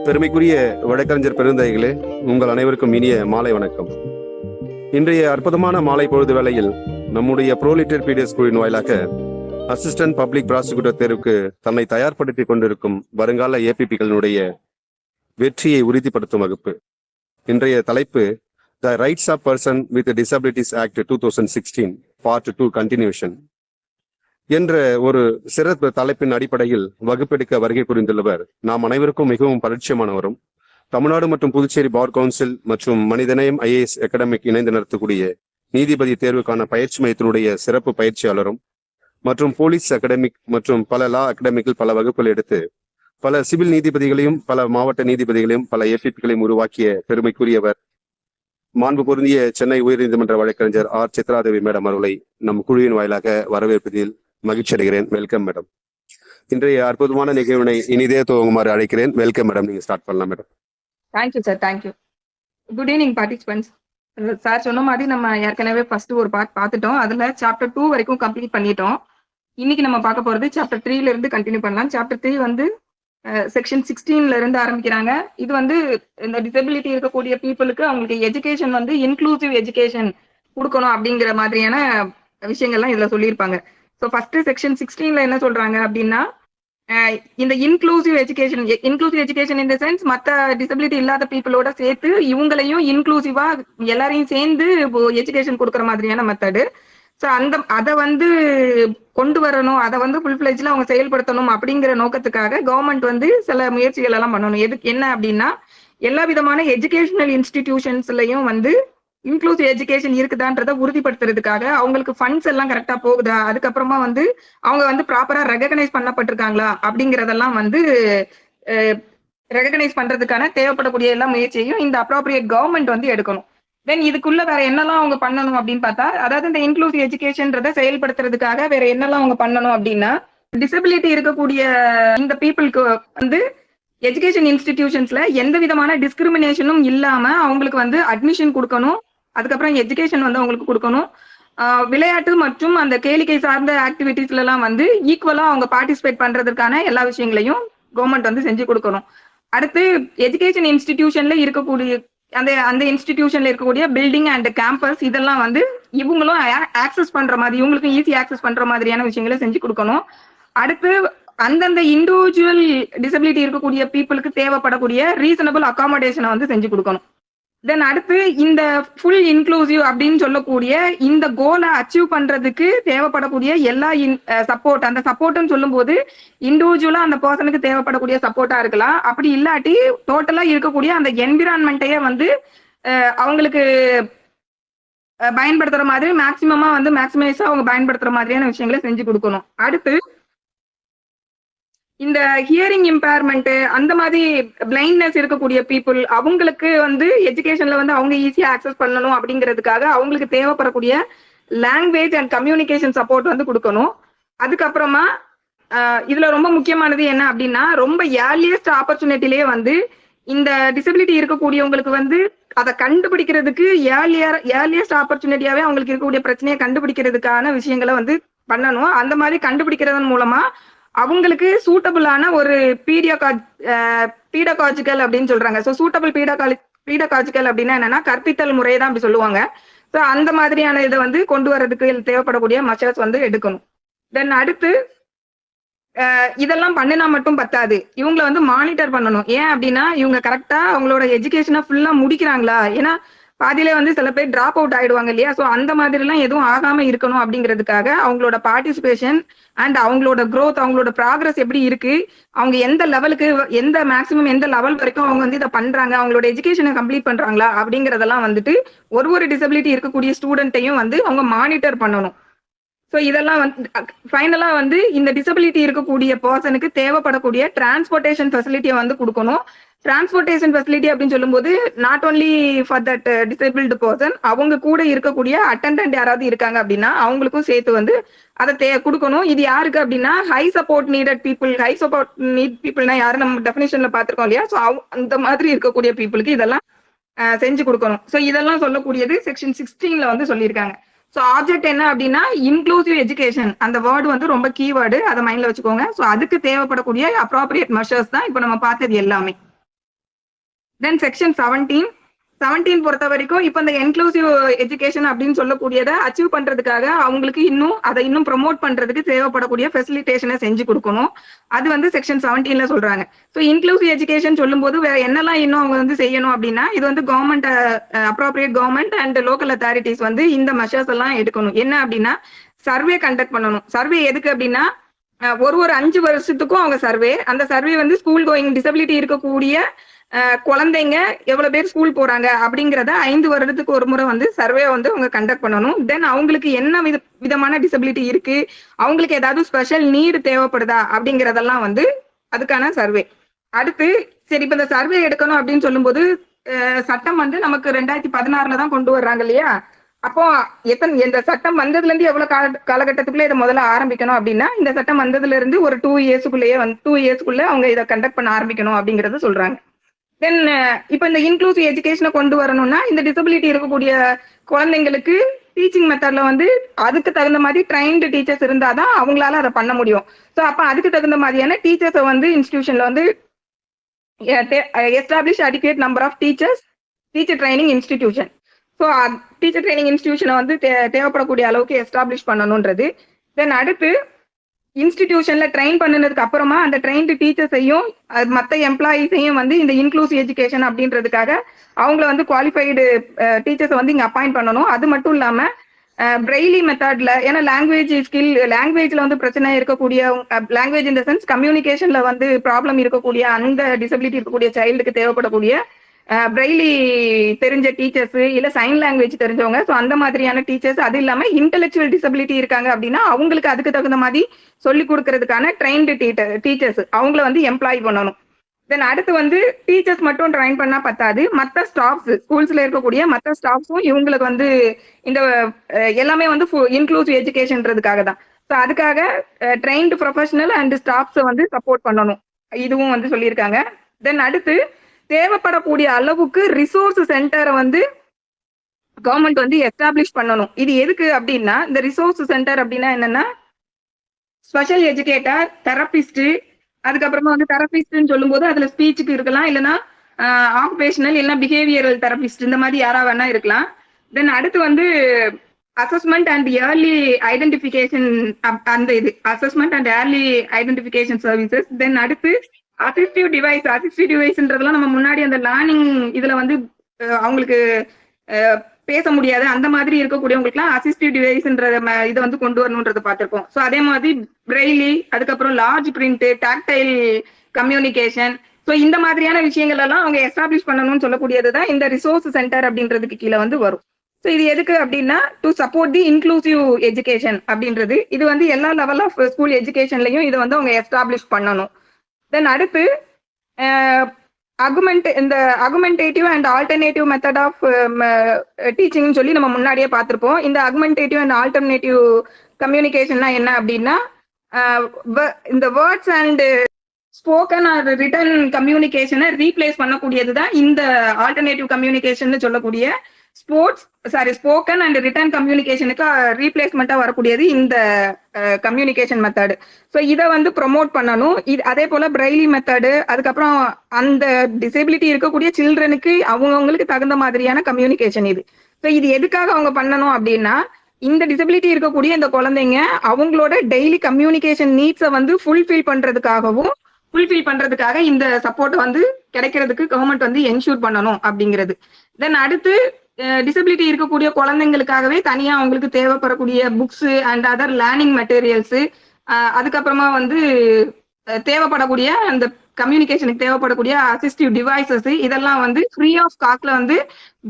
பெருமைக்குரிய வழக்கறிஞர் பெருந்தகைகளே, உங்கள் அனைவருக்கும் இனிய மாலை வணக்கம். இன்றைய அற்புதமான மாலை பொழுது வேளையில் நம்முடைய ப்ரோலிட்டர் பிடிஎஸ் குழுவின் வாயிலாக அசிஸ்டன்ட் பப்ளிக் ப்ராசிக்யூட்டர் தேர்வுக்கு தன்னை தயார்படுத்திக் கொண்டிருக்கும் வருங்கால ஏபிபிகளினுடைய வெற்றியை உறுதிப்படுத்தும் வகுப்பு. இன்றைய தலைப்பு the rights of person with disabilities act 2016 part 2 continuation என்ற ஒரு சிறப்பு தலைப்பின் அடிப்படையில் வகுப்பெடுக்க வருகை புரிந்துள்ளவர் நாம் அனைவருக்கும் மிகவும் பரிட்சயமானவரும், தமிழ்நாடு மற்றும் புதுச்சேரி பார் கவுன்சில் மற்றும் மனிதநேயம் IAS அகாடமிக் இணைந்து நடத்தக்கூடிய நீதிபதி தேர்வுக்கான பயிற்சி மையத்தினுடைய சிறப்பு பயிற்சியாளரும் மற்றும் போலீஸ் அகாடமிக் மற்றும் பல லா அகாடமிக்கில் பல வகுப்புகள் எடுத்து பல சிவில் நீதிபதிகளையும் பல மாவட்ட நீதிபதிகளையும் பல ஏபிபிகளையும் உருவாக்கிய பெருமைக்குரியவர் மாண்பு பொருந்திய சென்னை உயர்நீதிமன்ற வழக்கறிஞர் ஆர் சித்ராதேவி மேடம் அவர்களை நம் குழுவின் வாயிலாக வரவேற்பதில் மகிழ்ச்சி அடைகிறேன். Welcome madam. இன்றைய அற்புதமான நிகழ்வினை இனிதே துவங்குமாறு அழைக்கிறேன். Welcome madam. நீங்க ஸ்டார்ட் பண்ணலாம் madam. Thank you sir. Thank you. Good evening participants. Sir சொன்ன மாதிரி நம்ம ஏற்கனவே ஃபர்ஸ்ட் ஒரு பார்ட் பார்த்துட்டோம். அதுல சாப்டர் 2 வரைக்கும் கம்ப்ளீட் பண்ணிட்டோம். இன்னைக்கு நம்ம பார்க்க போறது சாப்டர் 3ல இருந்து கண்டினியூ பண்ணலாம். சாப்டர் 3 வந்து செக்ஷன் 16ல இருந்து ஆரம்பிக்கிறாங்க. இது வந்து இந்த டிசபிலிட்டி இருக்கக்கூடிய பீப்புளுக்கு அவங்களுக்கு எஜுகேஷன் வந்து இன்க்ளூசிவ் எஜுகேஷன் கொடுக்கணும் அப்படிங்கிற மாதிரியான விஷயங்கள்லாம் இதுல சொல்லியிருப்பாங்க. ஸோ ஃபர்ஸ்ட் செக்ஷன் 16ல என்ன சொல்றாங்க அப்படின்னா, இந்த inclusive education in the sense மற்ற டிசபிலிட்டி இல்லாத பீப்புளோட சேர்த்து இவங்களையும் இன்க்ளூசிவா எல்லாரையும் சேர்ந்து எஜுகேஷன் கொடுக்குற மாதிரியான மெத்தடு. ஸோ அதை வந்து கொண்டு வரணும், அதை வந்து ஃபுல் ஃபிளெஜ்ல அவங்க செயல்படுத்தணும் அப்படிங்கிற நோக்கத்துக்காக கவர்மெண்ட் வந்து சில முயற்சிகள் எல்லாம் பண்ணணும். என்ன அப்படின்னா, எல்லா விதமான எஜுகேஷனல் இன்ஸ்டிடியூஷன்ஸ்லயும் வந்து இன்க்ளூசிவ் எஜுகேஷன் இருக்குதான்றதை உறுதிப்படுத்துறதுக்காக அவங்களுக்கு ஃபண்ட்ஸ் எல்லாம் கரெக்டா போகுதா, அதுக்கப்புறமா வந்து அவங்க வந்து ப்ராப்பரா ரெகனைஸ் பண்ணப்பட்டிருக்காங்களா அப்படிங்கறதெல்லாம் வந்து ரெகனைஸ் பண்றதுக்கான தேவைப்படக்கூடிய எல்லா முயற்சியையும் இந்த அப்ராப்ரியேட் கவர்மெண்ட் வந்து எடுக்கணும். தென் இதுக்குள்ள வேற என்னெல்லாம் அவங்க பண்ணணும் அப்படின்னு பார்த்தா, அதாவது இந்த இன்க்ளூசிவ் எஜுகேஷன்றதை செயல்படுத்துறதுக்காக வேற என்னெல்லாம் அவங்க பண்ணணும் அப்படின்னா, டிசபிலிட்டி இருக்கக்கூடிய இந்த பீப்புளுக்கு வந்து எஜுகேஷன் இன்ஸ்டிடியூஷன்ஸ்ல எந்த விதமான டிஸ்கிரிமினேஷனும் இல்லாம அவங்களுக்கு வந்து அட்மிஷன் கொடுக்கணும். அதுக்கப்புறம் எஜுகேஷன் வந்து அவங்களுக்கு கொடுக்கணும். விளையாட்டு மற்றும் அந்த கேளிக்கை சார்ந்த ஆக்டிவிட்டிஸ்ல எல்லாம் வந்து ஈக்குவலா அவங்க பார்ட்டிசிபேட் பண்றதுக்கான எல்லா விஷயங்களையும் கவர்மெண்ட் வந்து செஞ்சு கொடுக்கணும். அடுத்து எஜுகேஷன் இன்ஸ்டிடியூஷன்ல இருக்கக்கூடிய அந்த இன்ஸ்டிடியூஷன்ல இருக்கக்கூடிய பில்டிங் அண்ட் கேம்பஸ் இதெல்லாம் வந்து இவங்களும் ஆக்சஸ் பண்ற மாதிரி, இவங்களுக்கும் ஈஸி ஆக்சஸ் பண்ற மாதிரியான விஷயங்களை செஞ்சு கொடுக்கணும். அடுத்து அந்தந்த இண்டிவிஜுவல் டிசபிலிட்டி இருக்கக்கூடிய பீப்புளுக்கு தேவைப்படக்கூடிய ரீசனபிள் அகாமடேஷனை வந்து செஞ்சு கொடுக்கணும். தென் அடுத்து இந்த ஃபுல் இன்க்ளூசிவ் அப்படின்னு சொல்லக்கூடிய இந்த கோலை அச்சீவ் பண்றதுக்கு தேவைப்படக்கூடிய எல்லா சப்போர்ட், அந்த சப்போர்ட்னு சொல்லும் போது இண்டிவிஜுவலா அந்த பர்சனுக்கு தேவைப்படக்கூடிய சப்போர்ட்டா இருக்கலாம். அப்படி இல்லாட்டி டோட்டலா இருக்கக்கூடிய அந்த என்விரான்மெண்ட்டையே வந்து அவங்களுக்கு பயன்படுத்துற மாதிரி மேக்சிமமா வந்து மேக்சிமைஸா அவங்க பயன்படுத்துற மாதிரியான விஷயங்களை செஞ்சு கொடுக்கணும். அடுத்து இந்த ஹியரிங் இம்பேர்மெண்ட் அந்த மாதிரி பிளைண்ட்னஸ் இருக்கக்கூடிய பீப்புள் அவங்களுக்கு வந்து எஜுகேஷன்ல வந்து அவங்க ஈஸியா ஆக்சஸ் பண்ணணும் அப்படிங்கிறதுக்காக அவங்களுக்கு தேவைப்படக்கூடிய லாங்குவேஜ் அண்ட் கம்யூனிகேஷன் சப்போர்ட் வந்து கொடுக்கணும். அதுக்கப்புறமா இதுல ரொம்ப முக்கியமானது என்ன அப்படின்னா, ரொம்ப ஏர்லியஸ்ட் ஆப்பர்ச்சுனிட்டிலேயே வந்து இந்த டிசபிலிட்டி இருக்கக்கூடியவங்களுக்கு வந்து அதை கண்டுபிடிக்கிறதுக்கு ஏர்லியஸ்ட் ஆப்பர்ச்சுனிட்டியாவே அவங்களுக்கு இருக்கக்கூடிய பிரச்சனையை கண்டுபிடிக்கிறதுக்கான விஷயங்களை வந்து பண்ணணும். அந்த மாதிரி கண்டுபிடிக்கிறதன் மூலமா அவங்களுக்கு சூட்டபிளான ஒரு பீடகாஜிக்கல் அப்படின்னு சொல்றாங்க. ஸோ சூட்டபிள் பீடகாஜிக்கல் அப்படின்னா என்னன்னா கற்பித்தல் முறையை தான் அப்படி சொல்லுவாங்க. ஸோ அந்த மாதிரியான இதை வந்து கொண்டு வர்றதுக்கு தேவைப்படக்கூடிய மெஷர்ஸ் வந்து எடுக்கணும். தென் அடுத்து இதெல்லாம் பண்ணினா மட்டும் பத்தாது, இவங்களை வந்து மானிட்டர் பண்ணணும். ஏன் அப்படின்னா இவங்க கரெக்டா அவங்களோட எஜுகேஷனை ஃபுல்லா முடிக்கிறாங்களா, ஏன்னா பாதியிலே வந்து சில பேர் டிராப் அவுட் ஆயிடுவாங்க இல்லையா. ஸோ அந்த மாதிரி எல்லாம் எதுவும் ஆகாம இருக்கணும் அப்படிங்கிறதுக்காக அவங்களோட பார்ட்டிசிபேஷன் அண்ட் அவங்களோட க்ரோத், அவங்களோட ப்ராக்ரஸ் எப்படி இருக்கு, அவங்க எந்த லெவலுக்கு எந்த மேக்ஸிமம் எந்த லெவல் வரைக்கும் அவங்க வந்து இதை பண்றாங்க, அவங்களோட எஜுகேஷனை கம்ப்ளீட் பண்றாங்களா அப்படிங்கறதெல்லாம் வந்துட்டு ஒரு டிசபிலிட்டி இருக்கக்கூடிய ஸ்டூடெண்ட்டையும் வந்து அவங்க மானிட்டர் பண்ணணும். ஸோ இதெல்லாம் வந்து ஃபைனலா வந்து இந்த டிசபிலிட்டி இருக்கக்கூடிய பர்சனுக்கு தேவைப்படக்கூடிய டிரான்ஸ்போர்டேஷன் ஃபெசிலிட்டியை வந்து கொடுக்கணும். டிரான்ஸ்போர்டேஷன் ஃபெசிலிட்டி அப்படின்னு சொல்லும்போது not only for that disabled person, அவங்க கூட இருக்கக்கூடிய அட்டெண்டன்ட் யாராவது இருக்காங்க அப்படின்னா அவங்களுக்கும் சேர்த்து வந்து அதை கொடுக்கணும். இது யாருக்கு அப்படின்னா high support needed people. High support need பீப்புள்னா யாரும் நம்ம டெஃபினேஷன்ல பார்த்திருக்கோம் இல்லையா. ஸோ அந்த மாதிரி இருக்கக்கூடிய பீப்புளுக்கு இதெல்லாம் செஞ்சு கொடுக்கணும். ஸோ இதெல்லாம் சொல்லக்கூடியது செக்ஷன் 16ல வந்து சொல்லியிருக்காங்க. ஸோ ஆப்ஜெக்ட் என்ன அப்படின்னா இன்க்ளூசிவ் எஜுகேஷன், அந்த வேர்டு வந்து ரொம்ப கீவேர்டு, அதை மைண்ட்ல வச்சுக்கோங்க. ஸோ அதுக்கு தேவைப்படக்கூடிய அப்ராப்ரியேட் மெஷர்ஸ் தான் இப்போ நம்ம பார்த்தது எல்லாமே. தென் செக்ஷன் 17 பொறுத்த வரைக்கும் இப்ப இந்த இன்க்ளூசிவ் எஜுகேஷன் அப்படின்னு சொல்லக்கூடியதை அச்சீவ் பண்றதுக்காக அவங்களுக்கு அதை இன்னும் ப்ரொமோட் பண்றதுக்கு தேவைப்படக்கூடிய ஃபெசிலிட்டேஷனை செஞ்சு கொடுக்கணும். அது வந்து செக்ஷன் 17ல சொல்றாங்க. ஸோ இன்க்ளூசிவ் எஜுகேஷன் சொல்லும் போது வேற என்னெல்லாம் இன்னும் அவங்க வந்து செய்யணும் அப்படின்னா, இது வந்து government appropriate government and local authorities வந்து இந்த மெஷர்ஸ் எல்லாம் எடுக்கணும். என்ன அப்படின்னா, சர்வே கண்டக்ட் பண்ணணும். சர்வே எதுக்கு அப்படின்னா, ஒரு 5 வருஷத்துக்கும் அவங்க சர்வே, அந்த சர்வே வந்து ஸ்கூல் கோயிங் டிசபிலிட்டி இருக்கக்கூடிய குழந்தைங்க எவ்வளவு பேர் ஸ்கூல் போறாங்க அப்படிங்கிறத 5 வருடத்துக்கு ஒரு முறை வந்து சர்வே வந்து அவங்க கண்டக்ட் பண்ணணும். தென் அவங்களுக்கு என்ன விதமான டிசபிலிட்டி இருக்கு, அவங்களுக்கு ஏதாவது ஸ்பெஷல் நீடு தேவைப்படுதா அப்படிங்கறதெல்லாம் வந்து அதுக்கான சர்வே. அடுத்து சரி, இப்ப இந்த சர்வே எடுக்கணும் அப்படின்னு சொல்லும்போது சட்டம் வந்து நமக்கு 2016 தான் கொண்டு வர்றாங்க இல்லையா? அப்போ இந்த சட்டம் வந்ததுல இருந்து எவ்வளவு காலகட்டத்துக்குள்ள இதை முதல்ல ஆரம்பிக்கணும் அப்படின்னா, இந்த சட்டம் வந்ததுல இருந்து ஒரு 2 இயர்ஸ்க்குள்ள அவங்க இதை கண்டக்ட் பண்ண ஆரம்பிக்கணும் அப்படிங்கறத சொல்றாங்க. தென் இப்ப இந்த இன்க்ளூசிவ் எஜுகேஷனை கொண்டு வரணும்னா, இந்த டிசபிலிட்டி இருக்கக்கூடிய குழந்தைங்களுக்கு டீச்சிங் மெத்தட்ல வந்து அதுக்கு தகுந்த மாதிரி ட்ரைன்டு டீச்சர்ஸ் இருந்தாதான் அவங்களால அதை பண்ண முடியும். ஸோ அப்ப அதுக்கு தகுந்த மாதிரியான டீச்சர்ஸை வந்து இன்ஸ்டிடியூஷன்ல வந்து establish adequate number of teacher training institution. So teacher training இன்ஸ்டிடியூஷனை வந்து தேவைப்படக்கூடிய அளவுக்கு எஸ்டாப்ளிஷ் பண்ணணும்ன்றது. தென் அடுத்து இன்ஸ்டிடியூஷன்ல ட்ரெயின் பண்ணதுக்கு அப்புறமா அந்த ட்ரெயின்டு டீச்சர்ஸையும் மற்ற எம்ப்ளாயிஸையும் வந்து இந்த இன்க்ளூசிவ் எஜுகேஷன் அப்படின்றதுக்காக அவங்கள வந்து குவாலிஃபைடு டீச்சர்ஸை வந்து இங்க அப்பாயிண்ட் பண்ணணும். அது மட்டும் இல்லாம பிரெய்லி மெத்தட்ல, ஏன்னா லாங்குவேஜ்ல வந்து பிரச்சனை இருக்கக்கூடிய, லாங்குவேஜ் இந்த சென்ஸ் கம்யூனிகேஷன்ல வந்து ப்ராப்ளம் இருக்கக்கூடிய அந்த டிசபிலிட்டி இருக்கக்கூடிய சைல்டுக்கு தேவைப்படக்கூடிய பிரெய்லி தெரிஞ்ச டீச்சர்ஸ் இல்ல சைன் லாங்குவேஜ் தெரிஞ்சவங்க, ஸோ அந்த மாதிரியான டீச்சர்ஸ். அது இல்லாம இன்டெலெக்சுவல் டிசபிலிட்டி இருக்காங்க அப்படின்னா அவங்களுக்கு அதுக்கு தகுந்த மாதிரி சொல்லி கொடுக்கறதுக்கான ட்ரெயின்டு டீச்சர்ஸ் அவங்கள வந்து எம்ப்ளாய் பண்ணணும். தென் அடுத்து வந்து டீச்சர்ஸ் மட்டும் ட்ரைன் பண்ணா பத்தாது, மற்ற ஸ்டாஃப்ஸ், ஸ்கூல்ஸ்ல இருக்கக்கூடிய மற்ற ஸ்டாஃப்ஸும் இவங்களுக்கு வந்து இந்த எல்லாமே வந்து இன்க்ளூசிவ் எஜுகேஷன்றதுக்காக தான். ஸோ அதுக்காக ட்ரெயின்டு ப்ரொஃபஷனல் அண்ட் ஸ்டாஃப்ஸை வந்து சப்போர்ட் பண்ணணும், இதுவும் வந்து சொல்லியிருக்காங்க. தென் அடுத்து தேவைப்படக்கூடிய அளவுக்கு ரிசோர்ஸ் சென்டரை வந்து கவர்மெண்ட் வந்து எஸ்டாப்ளிஷ் பண்ணணும். இது எதுக்கு அப்படின்னா, இந்த ரிசோர்ஸ் சென்டர் அப்படின்னா என்னன்னா, ஸ்பெஷல் எஜுகேட்டர், தெரபிஸ்ட், அதுக்கப்புறமா வந்து தெரபிஸ்ட்னு சொல்லும்போது அதுல ஸ்பீச்சுக்கு இருக்கலாம், இல்லைன்னா ஆக்குபேஷனல் இல்லைன்னா பிஹேவியரல் தெரபிஸ்ட், இந்த மாதிரி யாரா வேணா இருக்கலாம். தென் அடுத்து வந்து அசஸ்மெண்ட் அண்ட் ஏர்லி ஐடென்டிஃபிகேஷன், அந்த இது assessment and early identification services. Then அடுத்து அசிஸ்டிவ் டிவைஸ்ன்றதெல்லாம் நம்ம முன்னாடி அந்த லேர்னிங் இதுல வந்து அவங்களுக்கு பேச முடியாது அந்த மாதிரி இருக்கக்கூடியவங்களுக்குலாம் அசிஸ்டிவ் டிவைஸ்ன்ற இதை வந்து கொண்டு வரணும்ன்றத பார்த்திருக்கோம். ஸோ அதே மாதிரி பிரெய்லி, அதுக்கப்புறம் large print, tactile communication, so இந்த மாதிரியான விஷயங்கள் எல்லாம் அவங்க எஸ்டாப்ளிஷ் பண்ணணும்னு சொல்லக்கூடியதுதான் இந்த ரிசோர்ஸ் சென்டர் அப்படின்றதுக்கு கீழே வந்து வரும். ஸோ இது எதுக்கு அப்படின்னா, to support the inclusive education அப்படின்றது. இது வந்து எல்லா லெவல் ஆஃப் ஸ்கூல் எஜுகேஷன்லையும் இதை வந்து அவங்க எஸ்டாப்ளிஷ் பண்ணணும். தென் அடுத்து இந்த அகுமெண்டேட்டிவ் அண்ட் ஆல்டர்னேட்டிவ் மெத்தட் ஆஃப் டீச்சிங்னு சொல்லி நம்ம முன்னாடியே பார்த்திருப்போம். இந்த அகுமெண்டேட்டிவ் அண்ட் ஆல்டர்னேட்டிவ் கம்யூனிகேஷன்னா என்ன அப்படின்னா, இந்த words and spoken or written கம்யூனிகேஷனை ரீப்ளேஸ் பண்ணக்கூடியது தான் இந்த ஆல்டர்னேட்டிவ் கம்யூனிகேஷன் சொல்லக்கூடிய ஸ்போக்கன் அண்ட் ரிட்டன் கம்யூனிகேஷனுக்கு ரீப்ளேஸ்மெண்டா வரக்கூடியது இந்த கம்யூனிகேஷன் மெத்தட். ஸோ இதை வந்து ப்ரொமோட் பண்ணணும். அதே போல பிரெய்லி மெத்தடு, அதுக்கப்புறம் அந்த டிசபிலிட்டி இருக்கக்கூடிய சில்ட்ரனுக்கு அவங்களுக்கு தகுந்த மாதிரியான கம்யூனிகேஷன் இது. ஸோ இது எதுக்காக அவங்க பண்ணணும் அப்படின்னா, இந்த டிசபிலிட்டி இருக்கக்கூடிய இந்த குழந்தைங்க அவங்களோட டெய்லி கம்யூனிகேஷன் நீட்ஸை வந்து ஃபுல்ஃபில் பண்றதுக்காக இந்த சப்போர்ட் வந்து கிடைக்கிறதுக்கு கவர்மெண்ட் வந்து என்ஷூர் பண்ணணும் அப்படிங்கிறது. தென் அடுத்து டிசபிலிட்டி இருக்கக்கூடிய குழந்தைங்களுக்காகவே தனியா அவங்களுக்கு தேவைப்படக்கூடிய books and other learning materials, அதுக்கப்புறமா வந்து தேவைப்படக்கூடிய அந்த கம்யூனிகேஷனுக்கு தேவைப்படக்கூடிய அசிஸ்டிவ் டிவைசஸ், இதெல்லாம் வந்து ஃப்ரீ ஆஃப் காஸ்ட்ல வந்து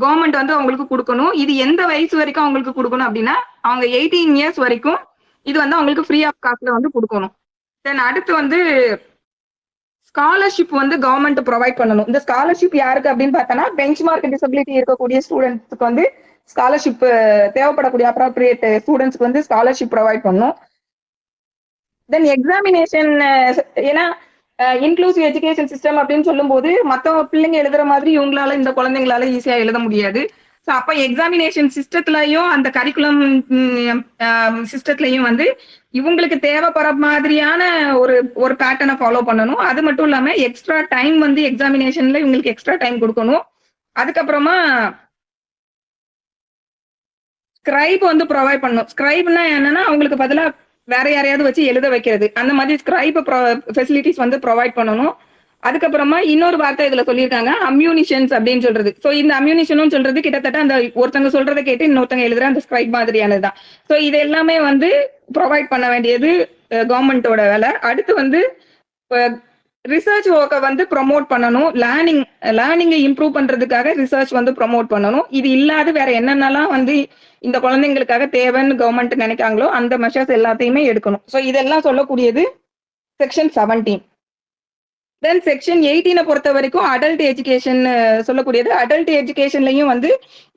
கவர்மெண்ட் வந்து அவங்களுக்கு கொடுக்கணும். இது எந்த வயசு வரைக்கும் அவங்களுக்கு கொடுக்கணும் அப்படின்னா, அவங்க 18 இயர்ஸ் வரைக்கும் இது வந்து அவங்களுக்கு ஃப்ரீ ஆஃப் காஸ்ட்ல வந்து கொடுக்கணும். தென் அடுத்து வந்து ஸ்காலர்ஷிப் வந்து கவர்மெண்ட் ப்ரொவைட் பண்ணணும். இந்த ஸ்காலர்ஷிப் யாருக்கு அப்படின்னு பார்த்தோன்னா, பெஞ்ச்மார்க் டிசபிலிட்டி இருக்கக்கூடிய ஸ்டூடெண்ட்ஸ்க்கு வந்து ஸ்காலர்ஷிப் தேவைப்படக்கூடிய அப்ராப்ரியேட் ஸ்டூடெண்ட்ஸ்க்கு வந்து ஸ்காலர்ஷிப் ப்ரொவைட் பண்ணணும். தென் எக்ஸாமினேஷன், ஏன்னா இன்க்ளூசிவ் எஜுகேஷன் சிஸ்டம் அப்படின்னு சொல்லும் போது மற்ற பிள்ளைங்க எழுதுற மாதிரி இவங்களால இந்த குழந்தைங்களால ஈஸியா எழுத முடியாது. ஸோ அப்ப எக்ஸாமினேஷன் சிஸ்டத்துலயும் அந்த கரிக்குலம் சிஸ்டத்துலயும் வந்து இவங்களுக்கு தேவைப்படுற மாதிரியான ஒரு ஒரு பேட்டர்னை ஃபாலோ பண்ணணும். அது மட்டும் இல்லாம எக்ஸ்ட்ரா டைம் வந்து எக்ஸாமினேஷன்ல இவங்களுக்கு எக்ஸ்ட்ரா டைம் கொடுக்கணும். அதுக்கப்புறமா ஸ்கிரைப் வந்து ப்ரொவைட் பண்ணணும். ஸ்கிரைப்னா என்னன்னா அவங்களுக்கு பதிலா வேற யாரையாவது வச்சு எழுத வைக்கிறது, அந்த மாதிரி ஸ்கிரைப் ஃபெசிலிட்டிஸ் வந்து ப்ரொவைட் பண்ணணும். அதுக்கப்புறமா இன்னொரு வார்த்தை இதுல சொல்லியிருக்காங்க, அம்யூனிஷன்ஸ் அப்படின்னு சொல்றது. ஸோ இந்த அம்யூனிஷனும் சொல்றது கிட்டத்தட்ட அந்த ஒருத்தங்க சொல்றதை கேட்டு இன்னொருத்தங்க எழுதுற அந்த ஸ்கிரைப் மாதிரியானதுதான். ஸோ இது எல்லாமே வந்து ப்ரொவைட் பண்ண வேண்டியது கவர்மெண்டோட வேலை. அடுத்து வந்து ரிசர்ச் ஒர்க்கை வந்து ப்ரொமோட் பண்ணணும். லேர்னிங்கை இம்ப்ரூவ் பண்றதுக்காக ரிசர்ச் வந்து ப்ரொமோட் பண்ணணும். இது இல்லாத வேற என்னென்னலாம் வந்து இந்த குழந்தைங்களுக்காக தேவைன்னு கவர்மெண்ட் நினைக்காங்களோ அந்த மெஷர்ஸ் எல்லாத்தையுமே எடுக்கணும். ஸோ இதெல்லாம் சொல்லக்கூடியது செக்ஷன் 17. தென் செக்ஷன் 18 பொறுத்த வரைக்கும் அடல்ட் எஜுகேஷன் சொல்லக்கூடியது. அடல்ட் எஜுகேஷன்லயும் வந்து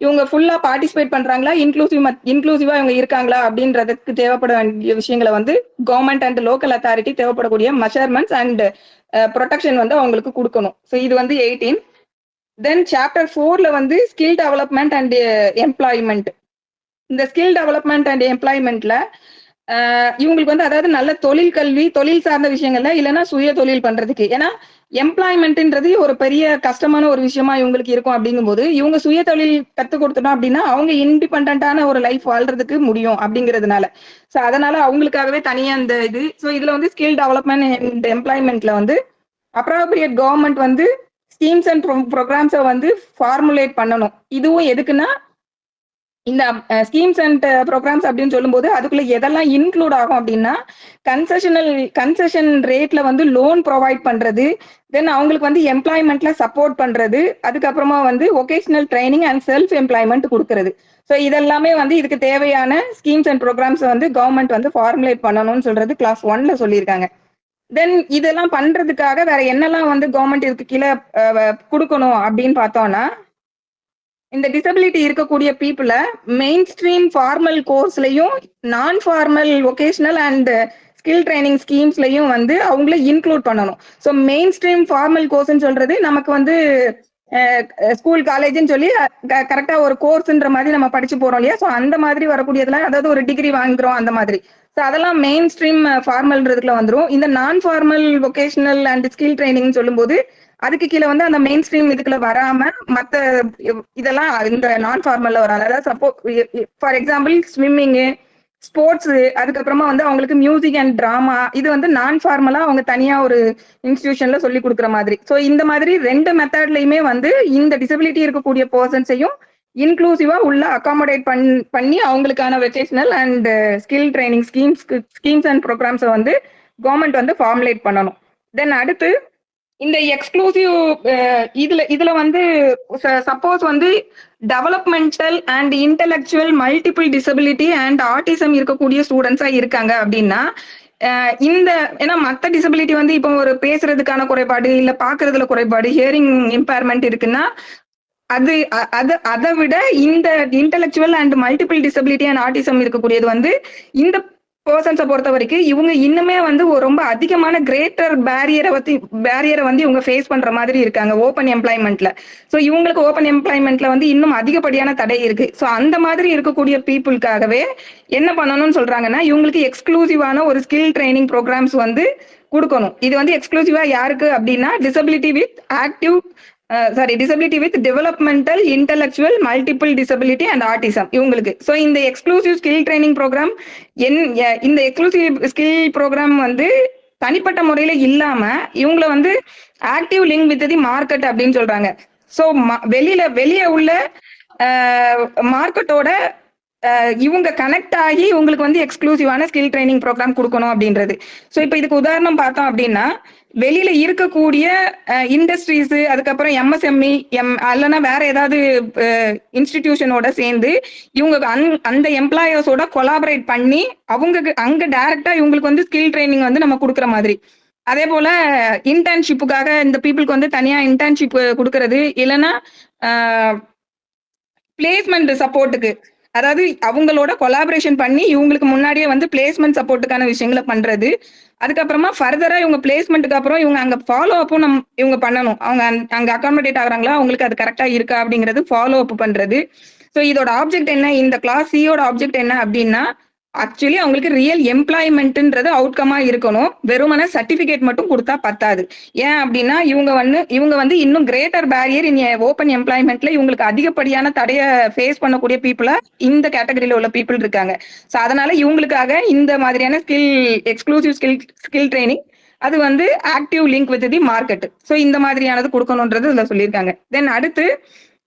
இவங்க ஃபுல்லா பார்ட்டிசிபேட் பண்றாங்களா, இன்க்ளூசிவா இவங்க இருக்காங்களா அப்படின்றதுக்கு தேவைப்பட வேண்டிய விஷயங்களை வந்து கவர்மெண்ட் அண்ட் லோக்கல் அத்தாரிட்டி தேவைப்படக்கூடிய மெஷர்மெண்ட்ஸ் அண்ட் ப்ரொடெக்ஷன் வந்து அவங்களுக்கு கொடுக்கணும். ஸோ இது வந்து 18. தென் சாப்டர் 4ல வந்து ஸ்கில் டெவலப்மெண்ட் அண்ட் எம்ப்ளாய்மெண்ட். இந்த ஸ்கில் டெவலப்மெண்ட் அண்ட் எம்ப்ளாய்மெண்ட்ல இவங்களுக்கு வந்து அதாவது நல்ல தொழில் கல்வி, தொழில் சார்ந்த விஷயங்கள்ல இல்லைன்னா சுய தொழில் பண்றதுக்கு. ஏன்னா எம்ப்ளாய்மெண்ட்ன்றது ஒரு பெரிய கஷ்டமான ஒரு விஷயமா இவங்களுக்கு இருக்கும். அப்படிங்கும்போது இவங்க சுய தொழில் கற்றுக் கொடுத்தோம் அப்படின்னா அவங்க இண்டிபெண்டான ஒரு லைஃப் வாழ்றதுக்கு முடியும் அப்படிங்கிறதுனால. ஸோ அதனால அவங்களுக்காகவே தனியா இந்த இது. ஸோ இதுல வந்து ஸ்கில் டெவலப்மெண்ட் அண்ட் எம்ப்ளாய்மெண்ட்ல வந்து அப்ராப்ரியேட் கவர்மெண்ட் வந்து ஸ்கீம்ஸ் அண்ட் ப்ரோக்ராம்ஸை வந்து ஃபார்முலேட் பண்ணணும். இதுவும் எதுக்குன்னா இந்த ஸ்கீம்ஸ் அண்ட் ப்ரோக்ராம்ஸ் அப்படின்னு சொல்லும்போது அதுக்குள்ள எதெல்லாம் இன்க்ளூட் ஆகும் அப்படின்னா கன்செஷன் ரேட்ல வந்து லோன் ப்ரொவைட் பண்றது, தென் அவங்களுக்கு வந்து எம்ப்ளாய்மெண்ட்ல சப்போர்ட் பண்றது, அதுக்கப்புறமா வந்து vocational training and self employment கொடுக்கறது. ஸோ இதெல்லாமே வந்து இதுக்கு தேவையான ஸ்கீம்ஸ் அண்ட் ப்ரோக்ராம்ஸ் வந்து கவர்மெண்ட் வந்து ஃபார்முலேட் பண்ணணும்னு சொல்றது கிளாஸ் 1ல சொல்லியிருக்காங்க. தென் இதெல்லாம் பண்றதுக்காக வேற என்னெல்லாம் வந்து கவர்மெண்ட் இதுக்கு கீழே கொடுக்கணும் அப்படின்னு பார்த்தோம்னா, இந்த டிசபிலிட்டி இருக்கக்கூடிய பீப்புளை மெயின் ஸ்ட்ரீம் ஃபார்மல் கோர்ஸ்லயும் non formal vocational and skill training ஸ்கீம்ஸ்லயும் வந்து அவங்கள இன்க்ளூட் பண்ணணும். ஸோ மெயின் ஸ்ட்ரீம் ஃபார்மல் கோர்ஸ்ன்னு சொல்றது நமக்கு வந்து ஸ்கூல் காலேஜ்னு சொல்லி கரெக்டா ஒரு கோர்ஸ்ன்ற மாதிரி நம்ம படிச்சு போறோம் இல்லையா. ஸோ அந்த மாதிரி வரக்கூடியதுல அதாவது ஒரு டிகிரி வாங்குறோம் அந்த மாதிரி. ஸோ அதெல்லாம் மெயின் ஸ்ட்ரீம் ஃபார்மல்ன்றதுக்குள்ள வந்துடும். இந்த நான் formal vocational and skill training சொல்லும்போது அதுக்கு கீழே வந்து அந்த மெயின் ஸ்ட்ரீம் இதுக்குள்ள வராம மற்ற இதெல்லாம் இந்த நான் ஃபார்மல்ல வராது. அதாவது ஃபார் எக்ஸாம்பிள் ஸ்விம்மிங்கு, ஸ்போர்ட்ஸ், அதுக்கப்புறமா வந்து அவங்களுக்கு மியூசிக் அண்ட் டிராமா, இது வந்து நான் ஃபார்மலா அவங்க தனியா ஒரு இன்ஸ்டிடியூஷன்ல சொல்லி கொடுக்குற மாதிரி. ஸோ இந்த மாதிரி 2 மெத்தட்லயுமே வந்து இந்த டிசபிலிட்டி இருக்கக்கூடிய பர்சன்ஸையும் இன்க்ளூசிவா உள்ள அகாமடேட் பண்ணி அவங்களுக்கான vocational and skill training schemes and ப்ரோக்ராம்ஸை வந்து கவர்மெண்ட் வந்து ஃபார்முலேட் பண்ணணும். தென் அடுத்து இந்த எக்ஸ்க்ளூசிவ் இதுல வந்து சப்போஸ் வந்து developmental and intellectual multiple disability and autism இருக்கக்கூடிய ஸ்டூடெண்ட்ஸா இருக்காங்க அப்படின்னா இந்த ஏன்னா மற்ற டிசபிலிட்டி வந்து இப்போ ஒரு பேசுறதுக்கான குறைபாடு இல்ல பாக்குறதுல குறைபாடு, ஹியரிங் இம்பேர்மெண்ட் இருக்குன்னா அதை விட இந்த intellectual and multiple disability and autism இருக்கக்கூடியது வந்து இந்த பர்சன்ஸை பொறுத்த வரைக்கும் இவங்க இன்னுமே வந்து ரொம்ப அதிகமான கிரேட்டர் பேரியரை வந்து இவங்க ஃபேஸ் பண்ற மாதிரி இருக்காங்க ஓப்பன் எம்ப்ளாய்மெண்ட்ல. ஸோ இவங்களுக்கு ஓப்பன் எம்ப்ளாய்மெண்ட்ல வந்து இன்னும் அதிகப்படியான தடை இருக்கு. ஸோ அந்த மாதிரி இருக்கக்கூடிய பீப்புளுக்காகவே என்ன பண்ணணும்னு சொல்றாங்கன்னா இவங்களுக்கு எக்ஸ்க்ளூசிவான ஒரு ஸ்கில் ட்ரைனிங் ப்ரோக்ராம்ஸ் வந்து கொடுக்கணும். இது வந்து எக்ஸ்க்ளூசிவா யாருக்கு அப்படின்னா disability with developmental, intellectual, multiple disability and autism இவங்களுக்கு. ஸோ இந்த எக்ஸ்க்ளூசிவ் ஸ்கில் ட்ரைனிங் ப்ரோக்ராம் இந்த எக்ஸ்க்ளூசிவ் ஸ்கில் ப்ரோக்ராம் வந்து தனிப்பட்ட முறையில இல்லாம இவங்களை வந்து active link with the market அப்படின்னு சொல்றாங்க. ஸோ வெளியே உள்ள மார்க்கெட்டோட இவங்க கனெக்ட் ஆகி இவங்களுக்கு வந்து எக்ஸ்க்ளூசிவான ஸ்கில் ட்ரைனிங் ப்ரோக்ராம் கொடுக்கணும் அப்படின்றது. ஸோ இப்போ இதுக்கு உதாரணம் பார்த்தோம் அப்படின்னா வெளியில இருக்கக்கூடிய இண்டஸ்ட்ரீஸ், அதுக்கப்புறம் எம்எஸ்எம்இ இல்லைன்னா வேற ஏதாவது இன்ஸ்டிடியூஷனோட சேர்ந்து இவங்க அந்த எம்ப்ளாயர்ஸோட கொலாபரேட் பண்ணி அவங்க அங்க டைரக்டா இவங்களுக்கு வந்து ஸ்கில் ட்ரைனிங் வந்து நம்ம கொடுக்குற மாதிரி. அதே போல இன்டர்ன்ஷிப்புக்காக இந்த பீப்புளுக்கு வந்து தனியா இன்டர்ன்ஷிப் கொடுக்கறது, இல்லைன்னா பிளேஸ்மெண்ட் சப்போர்ட்டுக்கு, அதாவது அவங்களோட கொலாபரேஷன் பண்ணி இவங்களுக்கு முன்னாடியே வந்து பிளேஸ்மெண்ட் சப்போர்ட்டுக்கான விஷயங்களை பண்றது, அதுக்கப்புறமா ஃபர்தரா இவங்க பிளேஸ்மெண்ட்டுக்கு அப்புறம் இவங்க அங்க ஃபாலோ அப்பும் இவங்க பண்ணணும். அவங்க அங்க அகாமடேட் ஆகுறாங்களா, அவங்களுக்கு அது கரெக்டா இருக்கா அப்படிங்கிறது ஃபாலோ அப் பண்றது. ஸோ இதோட ஆப்ஜெக்ட் என்ன, இந்த கிளாஸ் சியோட ஆப்ஜெக்ட் என்ன அப்படின்னா, ஆக்சுவலி அவங்களுக்கு ரியல் எம்ப்ளாய்மெண்ட்ன்றது அவுட்கமா இருக்கணும். வெறுமனே சர்டிபிகேட் மட்டும் கொடுத்தா பத்தாது. ஏன் அப்படின்னா இவங்க வந்து இன்னும் கிரேட்டர் பேரியர் இன் ஓப்பன் எம்ப்ளாய்மெண்ட்ல இவங்களுக்கு அதிகப்படியான தடைய ஃபேஸ் பண்ணக்கூடிய பீப்புளா இந்த கேட்டகரியில உள்ள பீப்புள் இருக்காங்க. ஸோ அதனால இவங்களுக்காக இந்த மாதிரியான எக்ஸ்க்ளூசிவ் ஸ்கில் ட்ரைனிங், அது வந்து active link with the market. So இந்த மாதிரியானது கொடுக்கணும்ன்றது இதுல சொல்லியிருக்காங்க. தென் அடுத்து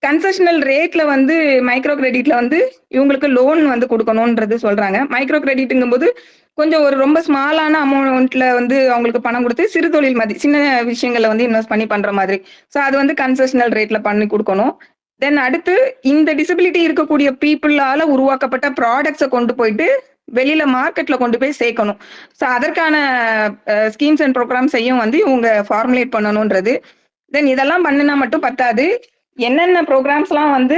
கன்செஷனல் ரேட்ல வந்து மைக்ரோ கிரெடிட்ல வந்து இவங்களுக்கு லோன் வந்து கொடுக்கணும்ன்றது சொல்றாங்க. மைக்ரோ கிரெடிட்ங்கும் போது கொஞ்சம் ஒரு ரொம்ப ஸ்மாலான அமௌண்ட்ல வந்து அவங்களுக்கு பணம் கொடுத்து சிறு தொழில் மாதிரி சின்ன விஷயங்கள்ல வந்து இன்வெஸ்ட் பண்ணி பண்ற மாதிரி. ஸோ அது வந்து கன்செஷனல் ரேட்ல பண்ணி கொடுக்கணும். தென் அடுத்து இந்த டிசபிலிட்டி இருக்கக்கூடிய பீப்புளால உருவாக்கப்பட்ட ப்ராடக்ட்ஸை கொண்டு போயிட்டு வெளியில மார்க்கெட்ல கொண்டு போய் சேர்க்கணும். ஸோ அதற்கான ஸ்கீம்ஸ் அண்ட் ப்ரோக்ராம்ஸையும் வந்து இவங்க ஃபார்முலேட் பண்ணணும்ன்றது. தென் இதெல்லாம் பண்ணினா மட்டும் பத்தாது. என்னென்ன ப்ரோக்ராம்ஸ்லாம் வந்து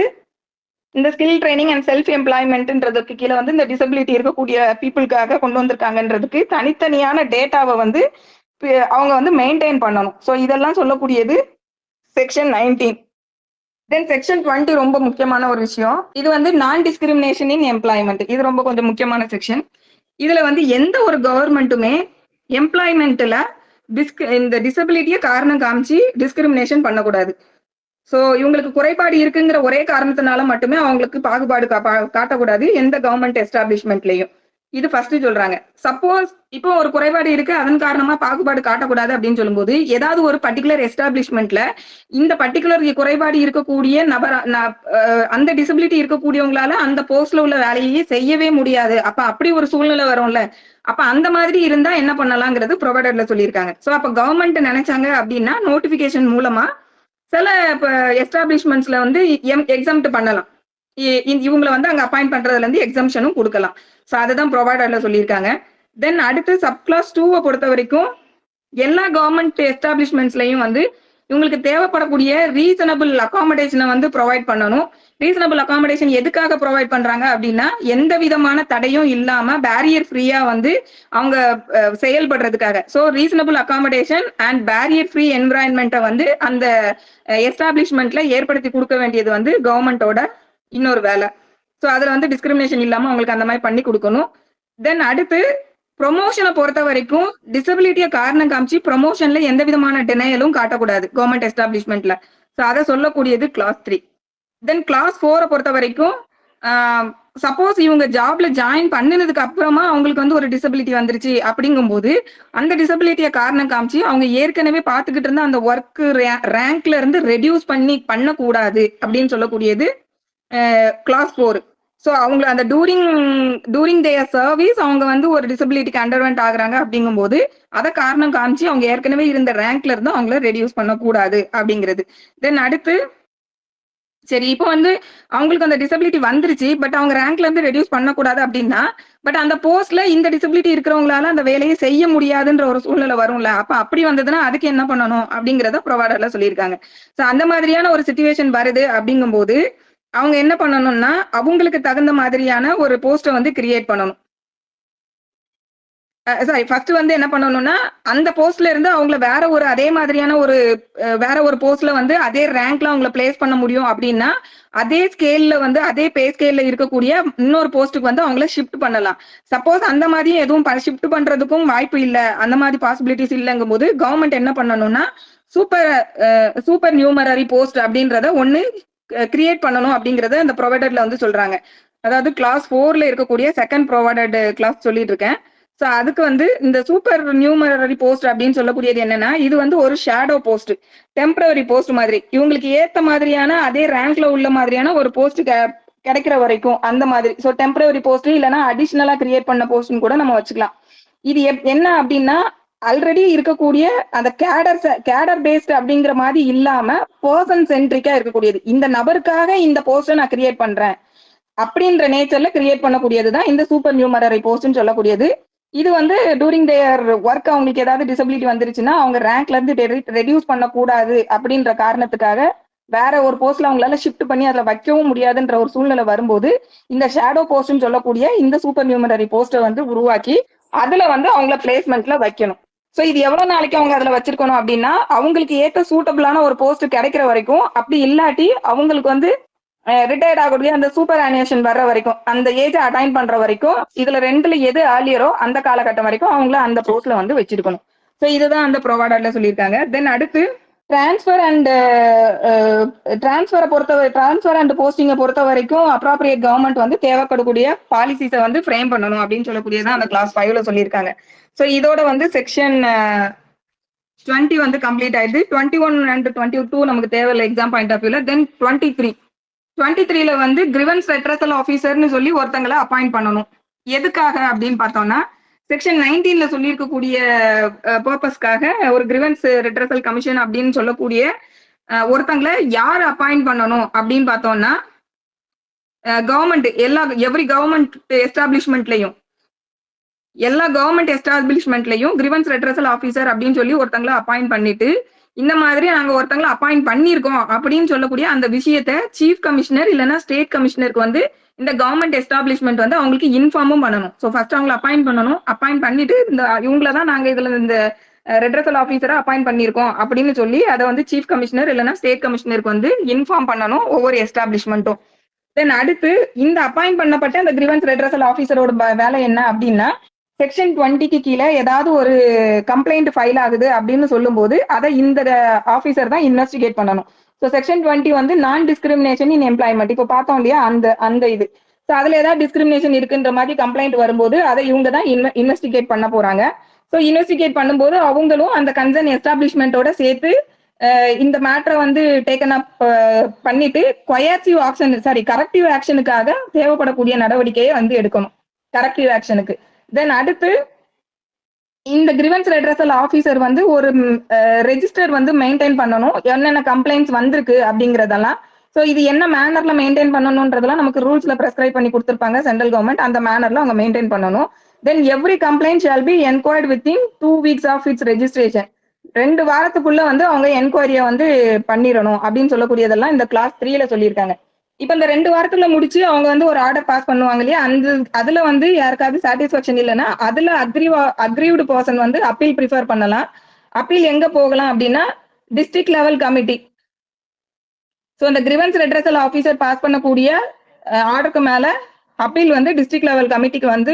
இந்த ஸ்கில் ட்ரைனிங் அண்ட் செல்ஃப் எம்ப்ளாய்மெண்ட்ன்றதுக்கு கீழே வந்து இந்த டிசபிலிட்டி இருக்கக்கூடிய பீப்புளுக்காக கொண்டு வந்திருக்காங்கன்றதுக்கு தனித்தனியான டேட்டாவை வந்து அவங்க வந்து மெயின்டைன் பண்ணணும். ஸோ இதெல்லாம் சொல்லக்கூடியது செக்ஷன் 19. தென் செக்ஷன் 20 ரொம்ப முக்கியமான ஒரு விஷயம். இது வந்து நான் டிஸ்கிரிமினேஷன் இன் எம்ப்ளாய்மெண்ட். இது ரொம்ப கொஞ்சம் முக்கியமான செக்ஷன். இதுல வந்து எந்த ஒரு கவர்மெண்ட்டுமே எம்ப்ளாய்மெண்ட்ல இந்த டிசபிலிட்டியை காரணம் காமிச்சு டிஸ்கிரிமினேஷன் பண்ணக்கூடாது. ஸோ இவங்களுக்கு குறைபாடு இருக்குங்கிற ஒரே காரணத்தினால மட்டுமே அவங்களுக்கு பாகுபாடு காட்டக்கூடாது எந்த கவர்மெண்ட் எஸ்டாப்ளிஷ்மெண்ட்லயும். இது ஃபர்ஸ்ட் சொல்றாங்க. சப்போஸ் இப்போ ஒரு குறைபாடு இருக்கு, அதன் காரணமா பாகுபாடு காட்டக்கூடாது அப்படின்னு சொல்லும்போது, ஏதாவது ஒரு பர்டிகுலர் எஸ்டாப்ளிஷ்மெண்ட்ல இந்த பர்டிகுலர் குறைபாடு இருக்கக்கூடிய அந்த டிசபிலிட்டி இருக்கக்கூடியவங்களால அந்த போஸ்ட்ல உள்ள வேலையே செய்யவே முடியாது. அப்ப அப்படி ஒரு சூழ்நிலை வரும்ல, அப்ப அந்த மாதிரி இருந்தா என்ன பண்ணலாங்கிறது ப்ரொவைடர்ல சொல்லியிருக்காங்க. ஸோ அப்ப கவர்மெண்ட் நினைச்சாங்க அப்படின்னா நோட்டிபிகேஷன் மூலமா சில எஸ்டாப்ளிஷ்மெண்ட்ஸ்ல வந்து எக்ஸாம்ட் பண்ணலாம். இவங்களை வந்து அங்க அப்பாயிண்ட் பண்றதுல இருந்து எக்ஸம்ஷனும் கொடுக்கலாம். ஸோ அதுதான் ப்ரொவைடர்ல சொல்லியிருக்காங்க. தென் அடுத்து சப் கிளாஸ் 2 பொறுத்த வரைக்கும் எல்லா கவர்மெண்ட் எஸ்டாப்ளிஷ்மெண்ட்ஸ்லயும் வந்து இவங்களுக்கு தேவைப்படக்கூடிய ரீசனபிள் அகாமடேஷனை வந்து ப்ரொவைட் பண்ணணும். ரீசனபிள் அகாமடேஷன் எதுக்காக ப்ரொவைட் பண்றாங்க அப்படின்னா, எந்த விதமான தடையும் இல்லாம பேரியர் ஃப்ரீயா வந்து அவங்க செயல்படுறதுக்காக. So reasonable accommodation and barrier free என்விரான்மெண்ட்டை வந்து அந்த எஸ்டாப்ளிஷ்மெண்ட்ல ஏற்படுத்தி கொடுக்க வேண்டியது வந்து கவர்மெண்டோட இன்னொரு வேலை. ஸோ அதுல வந்து டிஸ்கிரிமினேஷன் இல்லாம அவங்களுக்கு அந்த மாதிரி பண்ணி கொடுக்கணும். தென் அடுத்து ப்ரொமோஷனை பொறுத்த வரைக்கும் டிசபிலிட்டியை காரணம் காமிச்சு ப்ரொமோஷன்ல எந்த விதமான டினையலும் காட்டக்கூடாது கவர்மெண்ட் எஸ்டாப்ளிஷ்மெண்ட்ல. ஸோ அதை சொல்லக்கூடியது கிளாஸ் 3. தென் கிளாஸ் 4 பொறுத்த வரைக்கும் சப்போஸ் இவங்க ஜாப்ல ஜாயின் பண்ணினதுக்கு அப்புறமா அவங்களுக்கு வந்து ஒரு டிசபிலிட்டி வந்துருச்சு அப்படிங்கும்போது அந்த டிசபிலிட்டியை காரணம் காமிச்சு அவங்க ஏற்கனவே பார்த்துக்கிட்டு இருந்த அந்த ஒர்க் ரேங்க்ல இருந்து ரெடியூஸ் பண்ணக்கூடாது அப்படின்னு சொல்லக்கூடியது கிளாஸ் 4. ஸோ அவங்க அந்த டூரிங் தேர் சர்வீஸ் அவங்க வந்து ஒரு டிசபிலிட்டிக்கு அண்டர்வென்ட் ஆகுறாங்க அப்படிங்கும்போது அதை காரணம் காமிச்சு அவங்க ஏற்கனவே இருந்த ரேங்க்ல இருந்து அவங்கள ரெடியூஸ் பண்ணக்கூடாது அப்படிங்கிறது. தென் அடுத்து சரி இப்போ வந்து அவங்களுக்கு அந்த டிசபிலிட்டி வந்துருச்சு, பட் அவங்க ரேங்க்ல இருந்து ரெடியூஸ் பண்ணக்கூடாது அப்படின்னா, பட் அந்த போஸ்ட்ல இந்த டிசபிலிட்டி இருக்கிறவங்களால அந்த வேலையை செய்ய முடியாதுன்ற ஒரு சூழ்நிலை வரும்ல. அப்ப அப்படி வந்ததுன்னா அதுக்கு என்ன பண்ணணும் அப்படிங்கிறத ப்ரொவைடர்ல சொல்லியிருக்காங்க. ஸோ அந்த மாதிரியான ஒரு சிச்சுவேஷன் வருது அப்படிங்கும்போது அவங்க என்ன பண்ணணும்னா அவங்களுக்கு தகுந்த மாதிரியான ஒரு போஸ்ட்டை வந்து கிரியேட் பண்ணணும். சாரி, ஃபர்ஸ்ட் வந்து என்ன பண்ணணும்னா அந்த போஸ்ட்ல இருந்து அவங்கள அதே மாதிரியான வேற ஒரு போஸ்ட்ல வந்து அதே ரேங்க்ல அவங்கள பிளேஸ் பண்ண முடியும் அப்படின்னா அதே ஸ்கேல்ல வந்து அதே பே ஸ்கேல்ல இருக்கக்கூடிய இன்னொரு போஸ்ட்டுக்கு வந்து அவங்கள ஷிஃப்ட் பண்ணலாம். சப்போஸ் அந்த மாதிரி எதுவும் ஷிஃப்ட் பண்றதுக்கும் வாய்ப்பு இல்லை, அந்த மாதிரி பாசிபிலிட்டிஸ் இல்லைங்கும் போது கவர்மெண்ட் என்ன பண்ணணும்னா சூப்பர் நியூமரரி போஸ்ட் அப்படின்றத ஒண்ணு கிரியேட் பண்ணணும் அப்படிங்கறத அந்த ப்ரொவைடர்ல வந்து சொல்றாங்க. அதாவது கிளாஸ் 4ல இருக்கக்கூடிய செகண்ட் ப்ரொவைடட் கிளாஸ் சொல்லிட்டு இருக்கேன். ஸோ அதுக்கு வந்து இந்த சூப்பர் நியூமரரி போஸ்ட் அப்படின்னு சொல்லக்கூடியது என்னன்னா, இது வந்து ஒரு ஷேடோ போஸ்ட், டெம்பரரி போஸ்ட் மாதிரி இவங்களுக்கு ஏத்த மாதிரியான அதே ரேங்க்ல உள்ள மாதிரியான ஒரு போஸ்ட் கிடைக்கிற வரைக்கும் அந்த மாதிரி. ஸோ டெம்பரரி போஸ்ட் இல்லைன்னா அடிஷ்னலா கிரியேட் பண்ண போஸ்ட்னு கூட நம்ம வச்சுக்கலாம். இது என்ன அப்படின்னா ஆல்ரெடி இருக்கக்கூடிய அந்த கேடர் பேஸ்ட் அப்படிங்கிற மாதிரி இல்லாம பர்சன் சென்ட்ரிக்கா இருக்கக்கூடியது. இந்த நபருக்காக இந்த போஸ்ட நான் கிரியேட் பண்றேன் அப்படின்ற நேச்சர்ல கிரியேட் பண்ணக்கூடியதுதான் இந்த சூப்பர் நியூமரரி போஸ்ட்னு சொல்லக்கூடியது. இது வந்து டூரிங் தேர் ஒர்க் அவங்களுக்கு ஏதாவது டிசபிலிட்டி வந்துருச்சுன்னா அவங்க ரேங்க்ல இருந்து ரெடியூஸ் பண்ணக்கூடாது அப்படின்ற காரணத்துக்காக வேற ஒரு போஸ்ட்ல அவங்களால ஷிஃப்ட் பண்ணி அதுல வைக்கவும் முடியாதுன்ற ஒரு சூழ்நிலை வரும்போது இந்த ஷேடோ போஸ்ட்னு சொல்லக்கூடிய இந்த சூப்பர் நியூமரரி போஸ்ட்டை வந்து உருவாக்கி அதுல வந்து அவங்கள பிளேஸ்மெண்ட்ல வைக்கணும். ஸோ இது எவ்வளவு நாளைக்கு அவங்க அதுல வச்சிருக்கணும் அப்படின்னா அவங்களுக்கு ஏற்ற சூட்டபிளான ஒரு போஸ்ட் கிடைக்கிற வரைக்கும், அப்படி இல்லாட்டி அவங்களுக்கு வந்து ரிட்டையர்ட் ஆகக்கூடிய அந்த சூப்பர் அனியேஷன் வர்ற வரைக்கும், அந்த ஏஜ் அட்டைன் பண்ற வரைக்கும், இதுல ரெண்டுல எது ஏர்லியரோ அந்த காலகட்டம் வரைக்கும் அவங்கள அந்த போஸ்ட்ல வந்து வச்சிருக்கணும். ஸோ இதுதான் அந்த ப்ரொவைடர்ல சொல்லியிருக்காங்க. தென் அடுத்து டிரான்ஸ்ஃபர் அண்ட் போஸ்டிங்கை பொறுத்த வரைக்கும் அப்ராப்ரியேட் கவர்மெண்ட் வந்து தேவைப்படக்கூடிய பாலிசிஸை வந்து ஃப்ரேம் பண்ணணும் அப்படின்னு சொல்லக்கூடியதான் அந்த கிளாஸ் 5ல சொல்லியிருக்காங்க. ஸோ இதோட வந்து செக்ஷன் 20 வந்து கம்ப்ளீட் ஆயிடுது. 21 and 22 நமக்கு தேவையில்லை எக்ஸாம் பாயிண்ட் ஆஃப் வியூல. தென் 23ல வந்து கிரிவன்ஸ் ரெட்ரஸல் ஆஃபீஸர்னு சொல்லி ஒருத்தங்களை அப்பாயிண்ட் பண்ணணும். எதுக்காக அப்படின்னு பார்த்தோம்னா செக்ஷன் 19ல சொல்லியிருக்கக்கூடிய பர்பஸ்க்காக ஒரு கிரிவன்ஸ் ரெட்ரஸல் கமிஷன் அப்படின்னு சொல்லக்கூடிய ஒருத்தங்களை யார் அப்பாயிண்ட் பண்ணணும் அப்படின்னு பார்த்தோம்னா கவர்மெண்ட் எவ்ரி கவர்மெண்ட் எஸ்டாப்ளிஷ்மெண்ட்லயும் கிரிவன்ஸ் ரெட்ரஸல் ஆஃபீஸர் அப்படின்னு சொல்லி ஒருத்தங்களை அப்பாயிண்ட் பண்ணிட்டு இந்த மாதிரி நாங்க ஒருத்தங்களை அப்பாயிண்ட் பண்ணியிருக்கோம் அப்படின்னு சொல்லக்கூடிய அந்த விஷயத்த சீஃப் கமிஷனர் இல்லைன்னா ஸ்டேட் கமிஷனருக்கு வந்து இந்த கவர்மெண்ட் எஸ்டாப்ளிஷ்மெண்ட் வந்து அவங்களுக்கு இன்ஃபார்மும் பண்ணணும். ஸோ ஃபர்ஸ்ட் அவங்களை அப்பாயிண்ட் பண்ணணும். அப்பாயிண்ட் பண்ணிட்டு இவங்களதான் நாங்க இதுல இந்த ரெட்ரஸல் ஆஃபீஸரை அப்பாயிண்ட் பண்ணியிருக்கோம் அப்படின்னு சொல்லி அதை வந்து சீஃப் கமிஷனர் இல்லைன்னா ஸ்டேட் கமிஷனருக்கு வந்து இன்ஃபார்ம் பண்ணணும் ஒவ்வொரு எஸ்டாப்ளிஷ்மெண்ட்டும். தென் அடுத்து இந்த அப்பாயிண்ட் பண்ணப்பட்ட அந்த கிரிவன்ஸ் ரெட்ரஸல் ஆஃபீஸரோட வேலை என்ன அப்படின்னா செக்ஷன் 20க்கு கீழே ஏதாவது ஒரு கம்ப்ளைண்ட் ஃபைல் ஆகுது அப்படின்னு சொல்லும் போது அதை இந்த ஆஃபீஸர் தான் இன்வெஸ்டிகேட் பண்ணணும். ஸோ செக்ஷன் 20 வந்து நான் டிஸ்கிரிமினேஷன் இன் எம்ப்ளாய்மெண்ட் இப்போ பார்த்தோம் இல்லையா அந்த இது. ஸோ அதுல ஏதாவது டிஸ்கிரிமினேஷன் இருக்குன்ற மாதிரி கம்ப்ளைண்ட் வரும்போது அதை இவங்க தான் இன்வெஸ்டிகேட் பண்ண போறாங்க. ஸோ இன்வெஸ்டிகேட் பண்ணும்போது அவங்களும் அந்த கன்சர்ன் எஸ்டாப்ளிஷ்மெண்டோட சேர்த்து இந்த மேட்டரை வந்து டேக்கன் அப் பண்ணிட்டு கரெக்டிவ் ஆக்ஷனுக்காக தேவைப்படக்கூடிய நடவடிக்கையை வந்து எடுக்கணும் கரெக்டிவ் ஆக்ஷனுக்கு. தென் அடுத்து இந்த கிரிவன்ஸ் ரெட்ரஸல் ஆஃபீஸர் வந்து ஒரு ரெஜிஸ்டர் வந்து மெயின்டைன் பண்ணணும், என்னென்ன கம்ப்ளைண்ட்ஸ் வந்திருக்கு அப்படிங்கறதெல்லாம். ஸோ இது என்ன மேனர்ல மெயின்டைன் பண்ணணும்ன்றதெல்லாம் நமக்கு ரூல்ஸ்ல பிரெஸ்கிரைப் பண்ணி கொடுத்துருப்பாங்க சென்ட்ரல் கவர்மெண்ட். அந்த மேனர்ல அவங்க மெயின்டைன் பண்ணணும். Then every complaint shall be enquired within 2 weeks of its registration. 2 வாரத்துக்குள்ள வந்து அவங்க என்கொயரியை வந்து பண்ணிடணும் அப்படின்னு சொல்லக்கூடியதெல்லாம் இந்த கிளாஸ் 3ல சொல்லியிருக்காங்க. இப்ப இந்த 2 வாரத்துல முடிச்சு அவங்க வந்து ஒரு ஆர்டர் பாஸ் பண்ணுவாங்க இல்லையா, அதுல வந்து யாருக்காவது சாட்டிஸ்பாக்சன் இல்லைன்னா அதுல அக்ரீவ்டு பர்சன் வந்து அப்பீல் ப்ரிஃபர் பண்ணலாம். அப்பீல் எங்க போகலாம் அப்படின்னா டிஸ்ட்ரிக்ட் லெவல் கமிட்டி. ஸோ இந்த கிரிவன்ஸ் ரெட்ரஸல் ஆஃபீஸர் பாஸ் பண்ணக்கூடிய ஆர்டருக்கு மேல அப்பீல் வந்து டிஸ்ட்ரிக்ட் லெவல் கமிட்டிக்கு வந்து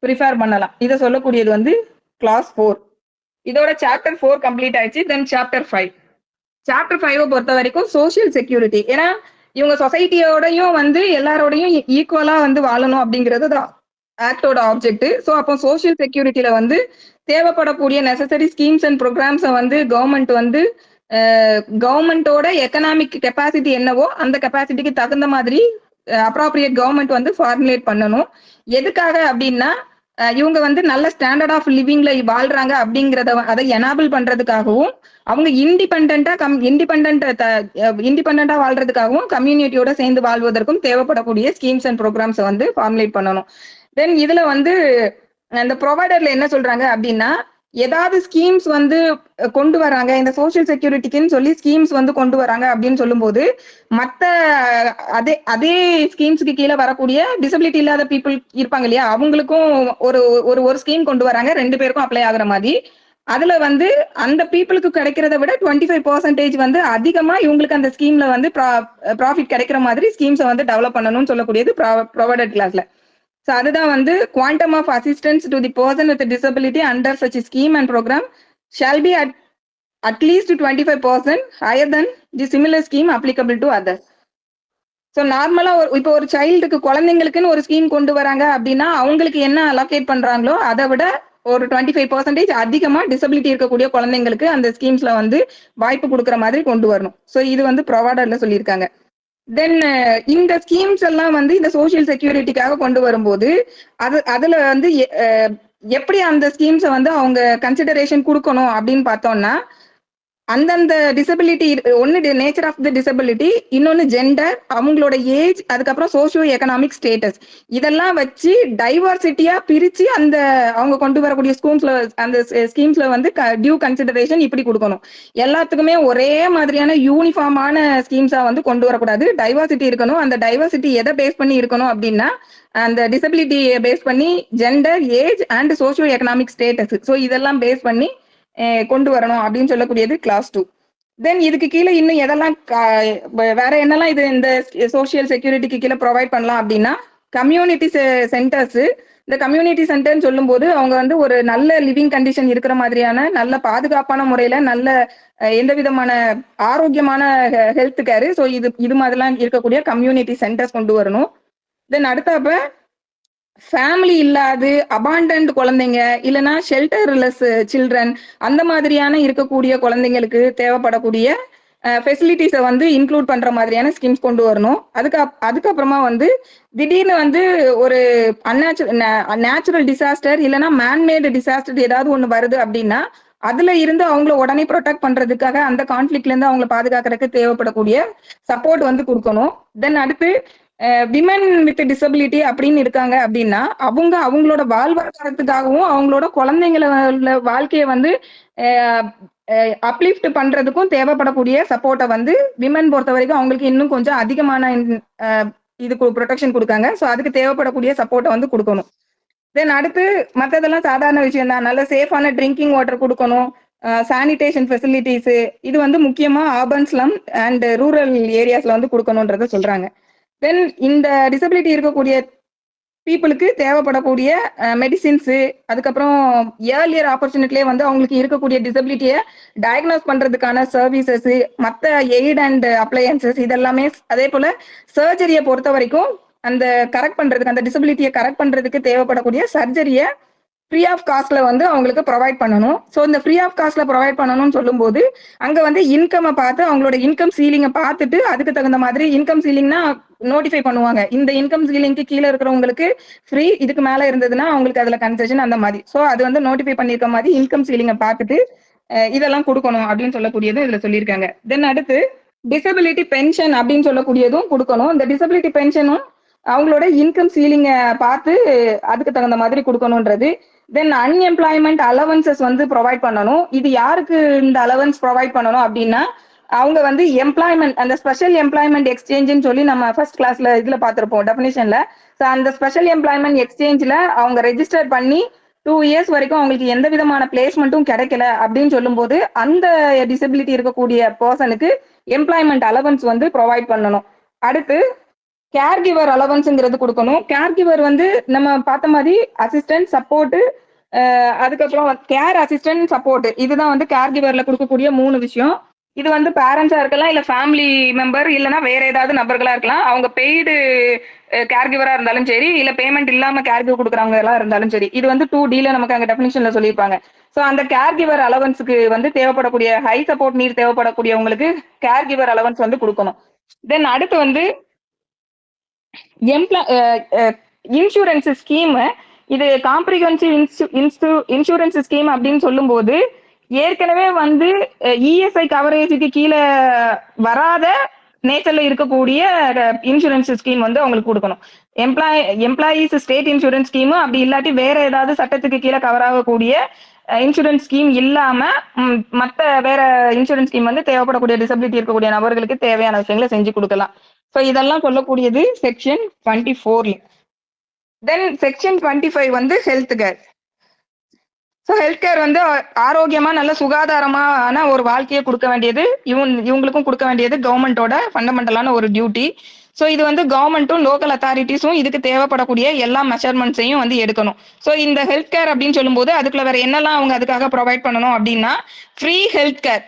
ப்ரிஃபர் பண்ணலாம். இதை சொல்லக்கூடியது வந்து கிளாஸ் 4. இதோட சாப்டர் 4 கம்ப்ளீட் ஆயிடுச்சு. தென் சாப்டர் 5 பொறுத்த வரைக்கும் சோசியல் செக்யூரிட்டி. ஏன்னா இவங்க சொசைட்டியோடையும் வந்து எல்லாரோடையும் ஈக்குவலா வந்து வாழணும் அப்படிங்கிறது தான் ஆக்டோட ஆப்ஜெக்ட். ஸோ அப்போ சோசியல் செக்யூரிட்டியில வந்து தேவைப்படக்கூடிய நெசசரி ஸ்கீம்ஸ் அண்ட் ப்ரோக்ராம்ஸை வந்து கவர்மெண்ட் வந்து கவர்மெண்டோட எக்கனாமிக் கெப்பாசிட்டி என்னவோ அந்த கெப்பாசிட்டிக்கு தகுந்த மாதிரி அப்ராப்ரியேட் கவர்மெண்ட் வந்து ஃபார்முலேட் பண்ணணும். எதுக்காக அப்படின்னா இவங்க வந்து நல்ல ஸ்டாண்டர்ட் ஆஃப் லிவிங்ல வாழ்றாங்க அப்படிங்கறத அதை எனாபிள் பண்றதுக்காகவும் அவங்க இண்டிபெண்டா வாழ்றதுக்காகவும் கம்யூனிட்டியோட சேர்ந்து வாழ்வதற்கும் தேவைப்படக்கூடிய ஸ்கீம்ஸ் அண்ட் ப்ரோக்ராம்ஸ் வந்து ஃபார்முலேட் பண்ணணும். தென் இதுல வந்து இந்த ப்ரொவைடர்ல என்ன சொல்றாங்க அப்படின்னா ஏதாவது ஸ்கீம்ஸ் வந்து கொண்டு வராங்க இந்த சோசியல் செக்யூரிட்டிக்குன்னு சொல்லி ஸ்கீம்ஸ் வந்து கொண்டு வராங்க அப்படின்னு சொல்லும்போது மற்ற அதே ஸ்கீம்ஸ்க்கு கீழே வரக்கூடிய டிசபிலிட்டி இல்லாத பீப்புள் இருப்பாங்க இல்லையா, அவங்களுக்கும் ஒரு ஸ்கீம் கொண்டு வராங்க 2 பேருக்கும் அப்ளை ஆகுற மாதிரி. அதுல வந்து அந்த பீப்புளுக்கு கிடைக்கிறத விட 25% வந்து அதிகமா இவங்களுக்கு அந்த ஸ்கீம்ல வந்து ப்ராஃபிட் கிடைக்கிற மாதிரி ஸ்கீம்ஸை வந்து டெவலப் பண்ணணும்னு சொல்லக்கூடியது ப்ரொவைடட் கிளாஸ்ல. So அதுதான் வந்து quantum of assistance to the person with a disability under such a scheme and program shall be at least 25% higher than the similar scheme applicable to others. So நார்மலா இப்போ ஒரு சைல்டுக்கு குழந்தைங்களுக்குன்னு ஒரு scheme கொண்டு வராங்க அப்படின்னா அவங்களுக்கு என்ன அலோகேட் பண்றாங்களோ அதை விட ஒரு 25% அதிகமா டிசபிலிட்டி இருக்கக்கூடிய குழந்தைங்களுக்கு அந்த ஸ்கீம்ஸ்ல வந்து வாய்ப்பு கொடுக்குற மாதிரி கொண்டு வரணும். ஸோ இது வந்து ப்ரொவைடர்ல சொல்லியிருக்காங்க. தென் இந்த ஸ்கீம்ஸ் எல்லாம் வந்து இந்த சோசியல் செக்யூரிட்டிக்காக கொண்டு வரும்போது அதுல வந்து எப்படி அந்த ஸ்கீம்ஸை வந்து அவங்க கன்சிடரேஷன் கொடுக்கணும் அப்படின்னு பார்த்தோம்னா அந்தந்த டிசபிலிட்டி ஒன்னு நேச்சர் ஆஃப் த டிசபிலிட்டி, இன்னொன்னு ஜெண்டர், அவங்களோட ஏஜ், அதுக்கப்புறம் சோஷியோ எக்கனாமிக் ஸ்டேட்டஸ், இதெல்லாம் வச்சு டைவர்சிட்டியா பிரிச்சு அந்த அவங்க கொண்டு வரக்கூடிய ஸ்கீம்ஸ்ல வந்து டியூ கன்சிடரேஷன் இப்படி கொடுக்கணும். எல்லாத்துக்குமே ஒரே மாதிரியான யூனிஃபார்மான ஸ்கீம்ஸா வந்து கொண்டு வரக்கூடாது. டைவர்சிட்டி இருக்கணும். அந்த டைவர்சிட்டி எதை பேஸ் பண்ணி இருக்கணும் அப்படின்னா அந்த டிசபிலிட்டி பேஸ் பண்ணி gender, age and socio economic status, so இதெல்லாம் பேஸ் பண்ணி கொண்டு வரணும் அப்படின்னு சொல்லக்கூடியது கிளாஸ் 2. தென் இதுக்கு கீழே இன்னும் எதெல்லாம் வேற என்னெல்லாம் இது இந்த சோசியல் செக்யூரிட்டிக்கு கீழே ப்ரொவைட் பண்ணலாம் அப்படின்னா கம்யூனிட்டி சென்டர்ஸ். இந்த கம்யூனிட்டி சென்டர்னு சொல்லும் போது அவங்க வந்து ஒரு நல்ல லிவிங் கண்டிஷன் இருக்கிற மாதிரியான நல்ல பாதுகாப்பான முறையில நல்ல எந்த விதமான ஆரோக்கியமான ஹெல்த் கேர், ஸோ இது மாதிரிலாம் இருக்கக்கூடிய கம்யூனிட்டி சென்டர்ஸ் கொண்டு வரணும். தென் அடுத்தப்ப ஃபேமிலி இல்லாது அபாண்டன்ட் குழந்தைங்க இல்லைன்னா ஷெல்டர்லெஸ் சில்ட்ரன் அந்த மாதிரியான இருக்கக்கூடிய குழந்தைங்களுக்கு தேவைப்படக்கூடிய ஃபெசிலிட்டிஸை வந்து இன்க்ளூட் பண்ற மாதிரியான ஸ்கீம்ஸ் கொண்டு வரணும். அதுக்கப்புறமா வந்து திடீர்னு வந்து ஒரு நேச்சுரல் டிசாஸ்டர் இல்லைன்னா மேன்மேடு டிசாஸ்டர் ஏதாவது ஒன்று வருது அப்படின்னா அதுல இருந்து அவங்கள உடனே ப்ரொடெக்ட் பண்றதுக்காக அந்த கான்ஃபிளிக்ட்ல இருந்து அவங்கள பாதுகாக்கிறதுக்கு தேவைப்படக்கூடிய சப்போர்ட் வந்து கொடுக்கணும். தென் அடுத்து விமன் வித் டிசபிலிட்டி அப்படின்னு இருக்காங்க அப்படின்னா அவங்களோட வாழ்வாதாரத்துக்காகவும் அவங்களோட குழந்தைங்கள வாழ்க்கையை வந்து அப்லிஃப்ட் பண்றதுக்கும் தேவைப்படக்கூடிய சப்போர்ட்டை வந்து விமன் பொறுத்த வரைக்கும் அவங்களுக்கு இன்னும் கொஞ்சம் அதிகமான இது ப்ரொடெக்ஷன் கொடுக்காங்க. ஸோ அதுக்கு தேவைப்படக்கூடிய சப்போர்ட்டை வந்து கொடுக்கணும். தென் அடுத்து மற்றதெல்லாம் சாதாரண விஷயம் தான். நல்ல சேஃபான ட்ரிங்கிங் வாட்டர் கொடுக்கணும், சானிடேஷன் ஃபெசிலிட்டிஸ், இது வந்து முக்கியமா அர்பன் ஸ்லம் அண்ட் ரூரல் ஏரியாஸ்ல வந்து கொடுக்கணுன்றத சொல்றாங்க. தென் இந்த டிசபிலிட்டி இருக்கக்கூடிய பீப்புளுக்கு தேவைப்படக்கூடிய மெடிசின்ஸு, அதுக்கப்புறம் ஏர்லியர் ஆப்பர்ச்சுனிட்டிலே வந்து அவங்களுக்கு இருக்கக்கூடிய டிசபிலிட்டியை டயக்னோஸ் பண்றதுக்கான சர்வீசஸ், மற்ற எய்ட் அண்ட் அப்ளையன்சஸ் இதெல்லாமே, அதே போல சர்ஜரியை பொறுத்த வரைக்கும் அந்த கரெக்ட் பண்றதுக்கு அந்த டிசபிலிட்டியை கரெக்ட் பண்றதுக்கு தேவைப்படக்கூடிய சர்ஜரியை ஃப்ரீ ஆஃப் காஸ்ட்ல வந்து அவங்களுக்கு ப்ரொவைட் பண்ணணும். ஸோ இந்த ஃப்ரீ ஆஃப் காஸ்ட்ல ப்ரொவைட் பண்ணணும்னு சொல்லும்போது அங்க வந்து இன்கம்மை பார்த்து அவங்களோட இன்கம் சீலிங்கை பார்த்துட்டு அதுக்கு தகுந்த மாதிரி இன்கம் சீலிங்னா நோட்டிஃபை பண்ணுவாங்க. இந்த இன்கம் சீலிங்க்கு கீழே இருக்கிறவங்களுக்கு ஃப்ரீ, இதுக்கு மேல இருந்ததுன்னா அவங்களுக்கு அதுல கன்செஷன் அந்த மாதிரி. ஸோ அது வந்து நோட்டிஃபை பண்ணிருக்க மாதிரி இன்கம் சீலிங்கை பார்த்துட்டு இதெல்லாம் கொடுக்கணும் அப்படின்னு சொல்லக்கூடியதும் இதுல சொல்லியிருக்காங்க. தென் அடுத்து டிசபிலிட்டி பென்ஷன் அப்படின்னு சொல்லக்கூடியதும் கொடுக்கணும். இந்த டிசபிலிட்டி பென்ஷனும் அவங்களோட இன்கம் சீலிங்கை பார்த்து அதுக்கு தகுந்த மாதிரி கொடுக்கணும்ன்றது. தென் அன்எம்ப்ளாய்மெண்ட் அலவன்சஸ் வந்து ப்ரொவைட் பண்ணணும். இது யாருக்கு இந்த அலவன்ஸ் ப்ரொவைட் பண்ணணும் அப்படின்னா அவங்க வந்து எம்ப்ளாய்மெண்ட் அந்த ஸ்பெஷல் எம்ப்ளாய்மெண்ட் எக்ஸ்சேஞ்சுன்னு சொல்லி நம்ம ஃபர்ஸ்ட் கிளாஸ்ல இதுல பார்த்துருப்போம் டெஃபினிஷன்ல. ஸோ அந்த ஸ்பெஷல் எம்ப்ளாய்மெண்ட் எக்ஸ்சேஞ்சில் அவங்க ரெஜிஸ்டர் பண்ணி 2 years வரைக்கும் அவங்களுக்கு எந்த விதமான பிளேஸ்மெண்ட்டும் கிடைக்கல அப்படின்னு சொல்லும்போது அந்த டிசபிலிட்டி இருக்கக்கூடிய பர்சனுக்கு எம்ப்ளாய்மெண்ட் அலவன்ஸ் வந்து ப்ரொவைட் பண்ணணும். அடுத்து கேர் கிவர் அலவன்ஸ்ங்கிறது கொடுக்கணும். கேர் கிவர் வந்து நம்ம பார்த்த மாதிரி அசிஸ்டன்ட் சப்போர்ட், அதுக்கப்புறம் கேர் அசிஸ்டன்ட் சப்போர்ட், இதுதான் வந்து கேர் கிவர்ல கொடுக்கக்கூடிய 3 விஷயம். இது வந்து பேரண்ட்ஸா இருக்கலாம், இல்ல ஃபேமிலி மெம்பர், இல்லைன்னா வேற ஏதாவது நபர்களா இருக்கலாம். அவங்க பெய்டு கேர் கிவரா இருந்தாலும் சரி, இல்ல பேமெண்ட் இல்லாம கேர் கிவர் கொடுக்குறவங்க எல்லாம் இருந்தாலும் சரி. இது வந்து 2Dல நமக்கு அங்க டெஃபினிஷன்ல சொல்லியிருப்பாங்க. ஸோ அந்த கேர் கிவர் அலவன்ஸுக்கு வந்து தேவைப்படக்கூடிய ஹை சப்போர்ட் நீட் தேவைப்படக்கூடியவங்களுக்கு கேர் கிவர் அலவன்ஸ் வந்து கொடுக்கணும். தென் அடுத்து வந்து இன்சூரன்ஸ் ஸ்கீம். இது காம்ப்ரிஹென்சிவ் இன்சூரன்ஸ் ஸ்கீம் அப்படின்னு சொல்லும் போது ஏற்கனவே வந்து இஎஸ்ஐ கவரேஜுக்கு கீழே வராத நேச்சர்ல இருக்கக்கூடிய இன்சூரன்ஸ் ஸ்கீம் வந்து அவங்களுக்கு கொடுக்கணும். எம்ப்ளாயீஸ் ஸ்டேட் இன்சூரன்ஸ் ஸ்கீமு அப்படி இல்லாட்டி வேற ஏதாவது சட்டத்துக்கு கீழே கவர் ஆகக்கூடிய இன்சூரன்ஸ் ஸ்கீம் இல்லாம மற்ற வேற இன்சூரன்ஸ் ஸ்கீம் வந்து தேவைப்படக்கூடிய டிசபிலிட்டி இருக்கக்கூடிய நபர்களுக்கு தேவையான விஷயங்களை செஞ்சு கொடுக்கலாம். ஸோ இதெல்லாம் சொல்லக்கூடியது செக்ஷன் 24. தென் செக்ஷன் 25 வந்து health care. So health care வந்து ஆரோக்கியமா நல்ல சுகாதாரமான ஒரு வாழ்க்கையை கொடுக்க வேண்டியது இவங்களுக்கும் கொடுக்க வேண்டியது கவர்மெண்டோட ஃபண்டமெண்டலான ஒரு டியூட்டி. ஸோ இது வந்து கவர்மெண்ட்டும் லோக்கல் அத்தாரிட்டிஸும் இதுக்கு தேவைப்படக்கூடிய எல்லா மெஷர்மெண்ட்ஸையும் வந்து எடுக்கணும். ஸோ இந்த ஹெல்த் கேர் அப்படின்னு சொல்லும்போது அதுக்குள்ள வேற என்னெல்லாம் அவங்க அதுக்காக ப்ரொவைட் பண்ணணும் அப்படின்னா ஃப்ரீ ஹெல்த் கேர்.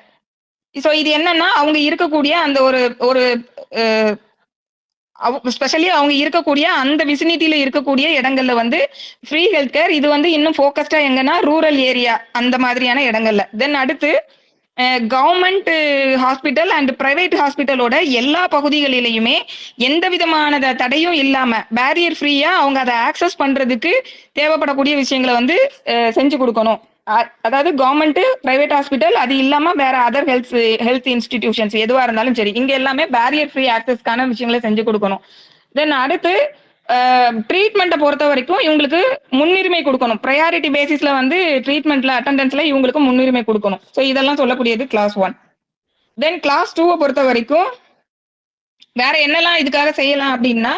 ஸோ இது என்னன்னா அவங்க இருக்கக்கூடிய அந்த ஒரு ஸ்பெஷலி அவங்க இருக்கக்கூடிய அந்த விசினிட்டியில இருக்கக்கூடிய இடங்கள்ல வந்து ஃப்ரீ ஹெல்த் கேர். இது வந்து இன்னும் ஃபோக்கஸ்டா எங்கன்னா ரூரல் ஏரியா அந்த மாதிரியான இடங்கள்ல. தென் அடுத்து கவர்மெண்ட் ஹாஸ்பிட்டல் அண்ட் பிரைவேட் ஹாஸ்பிட்டலோட எல்லா பகுதிகளிலையுமே எந்த விதமான தடையும் இல்லாம பேரியர் ஃப்ரீயா அவங்க அதை ஆக்சஸ் பண்றதுக்கு தேவைப்படக்கூடிய விஷயங்களை வந்து செஞ்சு கொடுக்கணும். அதாவது கவர்மெண்ட், பிரைவேட் ஹாஸ்பிட்டல், அது இல்லாம வேற அதர் ஹெல்த் இன்ஸ்டிடியூஷன்ஸ் எதுவா இருந்தாலும் சரி, இங்க எல்லாமே பேரியர் ஃப்ரீ ஆக்சஸ்க்கான விஷயங்களை செஞ்சு கொடுக்கணும். தென் அடுத்து ட்ரீட்மெண்ட்டை பொறுத்த வரைக்கும் இவங்களுக்கு முன்னுரிமை கொடுக்கணும். ப்ரையாரிட்டி பேசிஸ்ல வந்து ட்ரீட்மெண்ட்ல அட்டெண்டன்ஸ்ல இவங்களுக்கு முன்னுரிமை கொடுக்கணும். ஸோ இதெல்லாம் சொல்லக்கூடியது கிளாஸ் 1. தென் கிளாஸ் 2 பொறுத்த வரைக்கும் வேற என்னெல்லாம் இதுக்காக செய்யலாம் அப்படின்னா,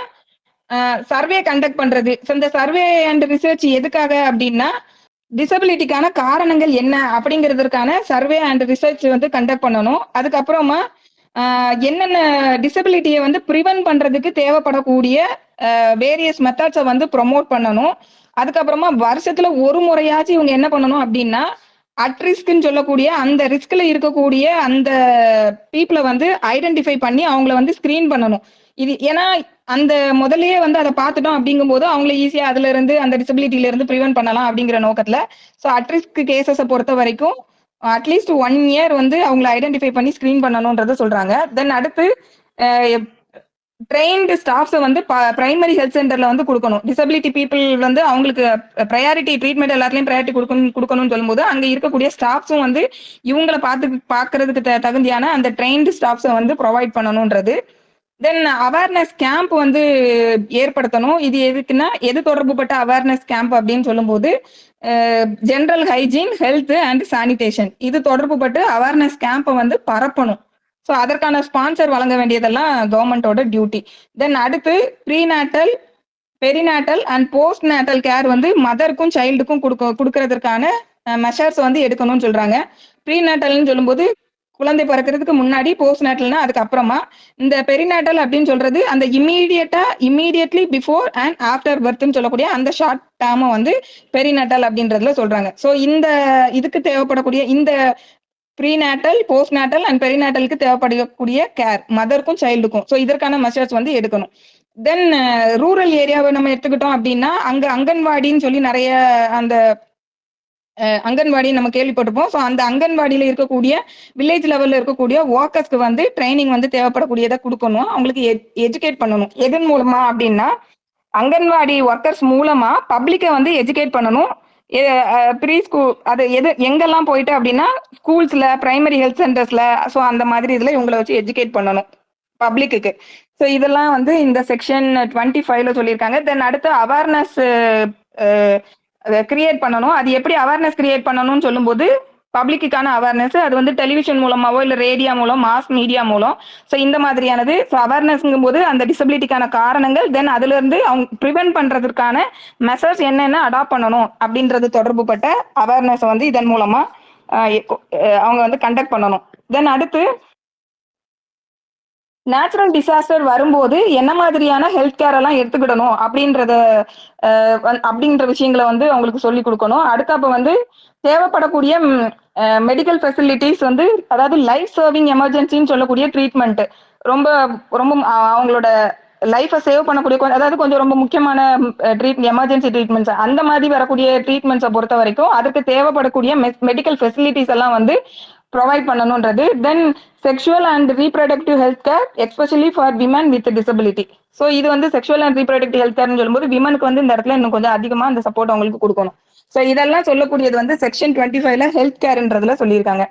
சர்வே கண்டக்ட் பண்றது. ஸோ இந்த சர்வே அண்ட் ரிசர்ச் எதுக்காக அப்படின்னா, டிசபிலிட்டிக்கான காரணங்கள் என்ன அப்படிங்கிறதுக்கான சர்வே அண்ட் ரிசர்ச் வந்து கண்டக்ட் பண்ணணும். அதுக்கப்புறமா என்னென்ன டிசபிலிட்டியை வந்து ப்ரிவென்ட் பண்றதுக்கு தேவைப்படக்கூடிய வேரியஸ் மெத்தட்ஸை வந்து ப்ரொமோட் பண்ணணும். அதுக்கப்புறமா வருஷத்துல ஒரு முறையாச்சும் இவங்க என்ன பண்ணணும் அப்படின்னா, அட் ரிஸ்க்ன்னு சொல்லக்கூடிய அந்த ரிஸ்க்ல இருக்கக்கூடிய அந்த பீப்புளை வந்து ஐடென்டிஃபை பண்ணி அவங்கள வந்து ஸ்கிரீன் பண்ணணும். இது ஏன்னா அந்த முதல்லயே வந்து அதை பார்த்துட்டோம் அப்படிங்கும்போது அவங்கள ஈஸியா அதுல இருந்து அந்த டிசபிலிட்டில இருந்து ப்ரிவென்ட் பண்ணலாம் அப்படிங்கிற நோக்கத்துல. ஸோ அட் ரிஸ்க் கேசஸை பொறுத்த வரைக்கும் அட்லீஸ்ட் 1 இயர் வந்து அவங்களை ஐடென்டிஃபை பண்ணி ஸ்கிரீன் பண்ணணும்ன்றத சொல்றாங்க. தென் அடுத்து ட்ரெயின்டு ஸ்டாஃப்ஸை வந்து பிரைமரி ஹெல்த் சென்டர்ல வந்து கொடுக்கணும். டிசபிலிட்டி பீப்புள் வந்து அவங்களுக்கு ப்ரையாரிட்டி ட்ரீட்மெண்ட் எல்லாத்துலயும் ப்ரையாரிட்டி கொடுக்கணும்னு சொல்லும்போது அங்க இருக்கக்கூடிய ஸ்டாஃப்ஸும் வந்து இவங்களை பாக்குறதுக்கு தகுதியான அந்த ட்ரெயின்டு ஸ்டாஃப்ஸை வந்து ப்ரொவைட் பண்ணணும்ன்றது. தென் அவேர்னஸ் கேம்ப் வந்து ஏற்படுத்தணும். இது எதுக்குன்னா, எது தொடர்புபட்ட அவேர்னஸ் கேம்ப் அப்படின்னு சொல்லும்போது general hygiene, health and sanitation இது தொடர்புபட்டு அவேர்னஸ் கேம்பை வந்து பரப்பணும். ஸோ அதற்கான ஸ்பான்சர் வழங்க வேண்டியதெல்லாம் கவர்மெண்டோட டியூட்டி. தென் அடுத்து prenatal, பெரிநாட்டல் and post natal care வந்து மதருக்கும் சைல்டுக்கும் கொடுக்கறதுக்கான மெஷர்ஸ் வந்து எடுக்கணும்னு சொல்றாங்க. ப்ரீநாட்டல்னு சொல்லும்போது குழந்தை பிறக்கிறதுக்கு முன்னாடி, போஸ்ட் நேட்டல்னா அதுக்கப்புறமா. இந்த பெரிநாட்டல் அப்படின்னு சொல்றது அந்த இம்மீடியட்லி பிஃபோர் அண்ட் ஆஃப்டர் பர்த்னு சொல்லக்கூடிய அந்த ஷார்ட் டேர்மை வந்து பெரிநாட்டல் அப்படின்றதுல சொல்றாங்க. ஸோ இந்த இதுக்கு தேவைப்படக்கூடிய இந்த ப்ரீநாட்டல், போஸ்ட் நேட்டல் அண்ட் பெரிநாட்டலுக்கு தேவைப்படக்கூடிய கேர் மதருக்கும் சைல்டுக்கும், ஸோ இதற்கான மெஷர்ஸ் வந்து எடுக்கணும். தென் ரூரல் ஏரியாவை நம்ம எடுத்துக்கிட்டோம் அப்படின்னா அங்க அங்கன்வாடின்னு சொல்லி நிறைய அந்த அங்கன்வாடி நம்ம கேள்விப்பட்டிருப்போம். ஸோ அந்த அங்கன்வாடியில இருக்கக்கூடிய வில்லேஜ் லெவல்ல இருக்கக்கூடிய ஒர்க்கர்ஸ்க்கு வந்து ட்ரைனிங் வந்து தேவைப்படக்கூடியதை கொடுக்கணும். அவங்களுக்கு எஜுகேட் பண்ணணும். எதன் மூலமா அப்படின்னா, அங்கன்வாடி ஒர்க்கர்ஸ் மூலமா பப்ளிக்கை வந்து எஜுகேட் பண்ணணும். ப்ரீ ஸ்கூல் அது எங்கெல்லாம் போயிட்டு அப்படின்னா, ஸ்கூல்ஸ்ல, பிரைமரி ஹெல்த் சென்டர்ஸ்ல, ஸோ அந்த மாதிரி இதுல இவங்களை வச்சு எஜுகேட் பண்ணணும் பப்ளிக்கு. ஸோ இதெல்லாம் வந்து இந்த செக்ஷன் 25ல சொல்லியிருக்காங்க. தென் அடுத்து அவேர்னஸ் கிரியேட் பண்ணணும். அது எப்படி அவேர்னஸ் கிரியேட் பண்ணணும்னு சொல்லும்போது, பப்ளிக்குக்கான அவேர்னஸ் அது வந்து டெலிவிஷன் மூலமாவோ இல்லை ரேடியோ மூலம், மாஸ் மீடியா மூலம், ஸோ இந்த மாதிரியானது. ஸோ அவேர்னஸ்ங்கும் போது அந்த டிசபிலிட்டிக்கான காரணங்கள், தென் அதுல இருந்து அவங்க ப்ரிவென்ட் பண்றதுக்கான மெஷர்ஸ் என்னென்ன அடாப்ட் பண்ணணும் அப்படின்றது தொடர்புபட்ட அவேர்னஸ் வந்து இதன் மூலமா அவங்க வந்து கண்டக்ட் பண்ணணும். தென் அடுத்து நேச்சுரல் டிசாஸ்டர் வரும்போது என்ன மாதிரியான ஹெல்த் கேர் எல்லாம் எடுத்துக்கிடணும் அப்படின்ற விஷயங்களை வந்து அவங்களுக்கு சொல்லி கொடுக்கணும். அடுத்தப்ப வந்து தேவைப்படக்கூடிய மெடிக்கல் ஃபெசிலிட்டிஸ் வந்து, அதாவது லைஃப் சர்விங் எமர்ஜென்சின்னு சொல்லக்கூடிய ட்ரீட்மெண்ட், ரொம்ப ரொம்ப அவங்களோட லைஃபை சேவ் பண்ணக்கூடிய, அதாவது கொஞ்சம் ரொம்ப முக்கியமான எமர்ஜென்சி ட்ரீட்மெண்ட்ஸ், அந்த மாதிரி வரக்கூடிய ட்ரீட்மெண்ட்ஸை பொறுத்த வரைக்கும் அதுக்கு தேவைப்படக்கூடிய மெடிக்கல் ஃபெசிலிட்டிஸ் எல்லாம் வந்து ப்ரொவைட் பண்ணணும்ன்றது. Then sexual and reproductive health care especially for women with disability. So இது வந்து செக்ஷுவல் அண்ட் ரீப்ரொடக்டிவ் ஹெல்த் கேர்னு சொல்லும்போது விமனுக்கு வந்து இந்த இடத்துல இன்னும் கொஞ்சம் அதிகமாக அந்த சப்போர்ட் அவங்களுக்கு கொடுக்கணும். ஸோ இதெல்லாம் சொல்லக்கூடியது வந்து செக்ஷன் 25ல ஹெல்த் கேர்ன்றதுல சொல்லியிருக்காங்க.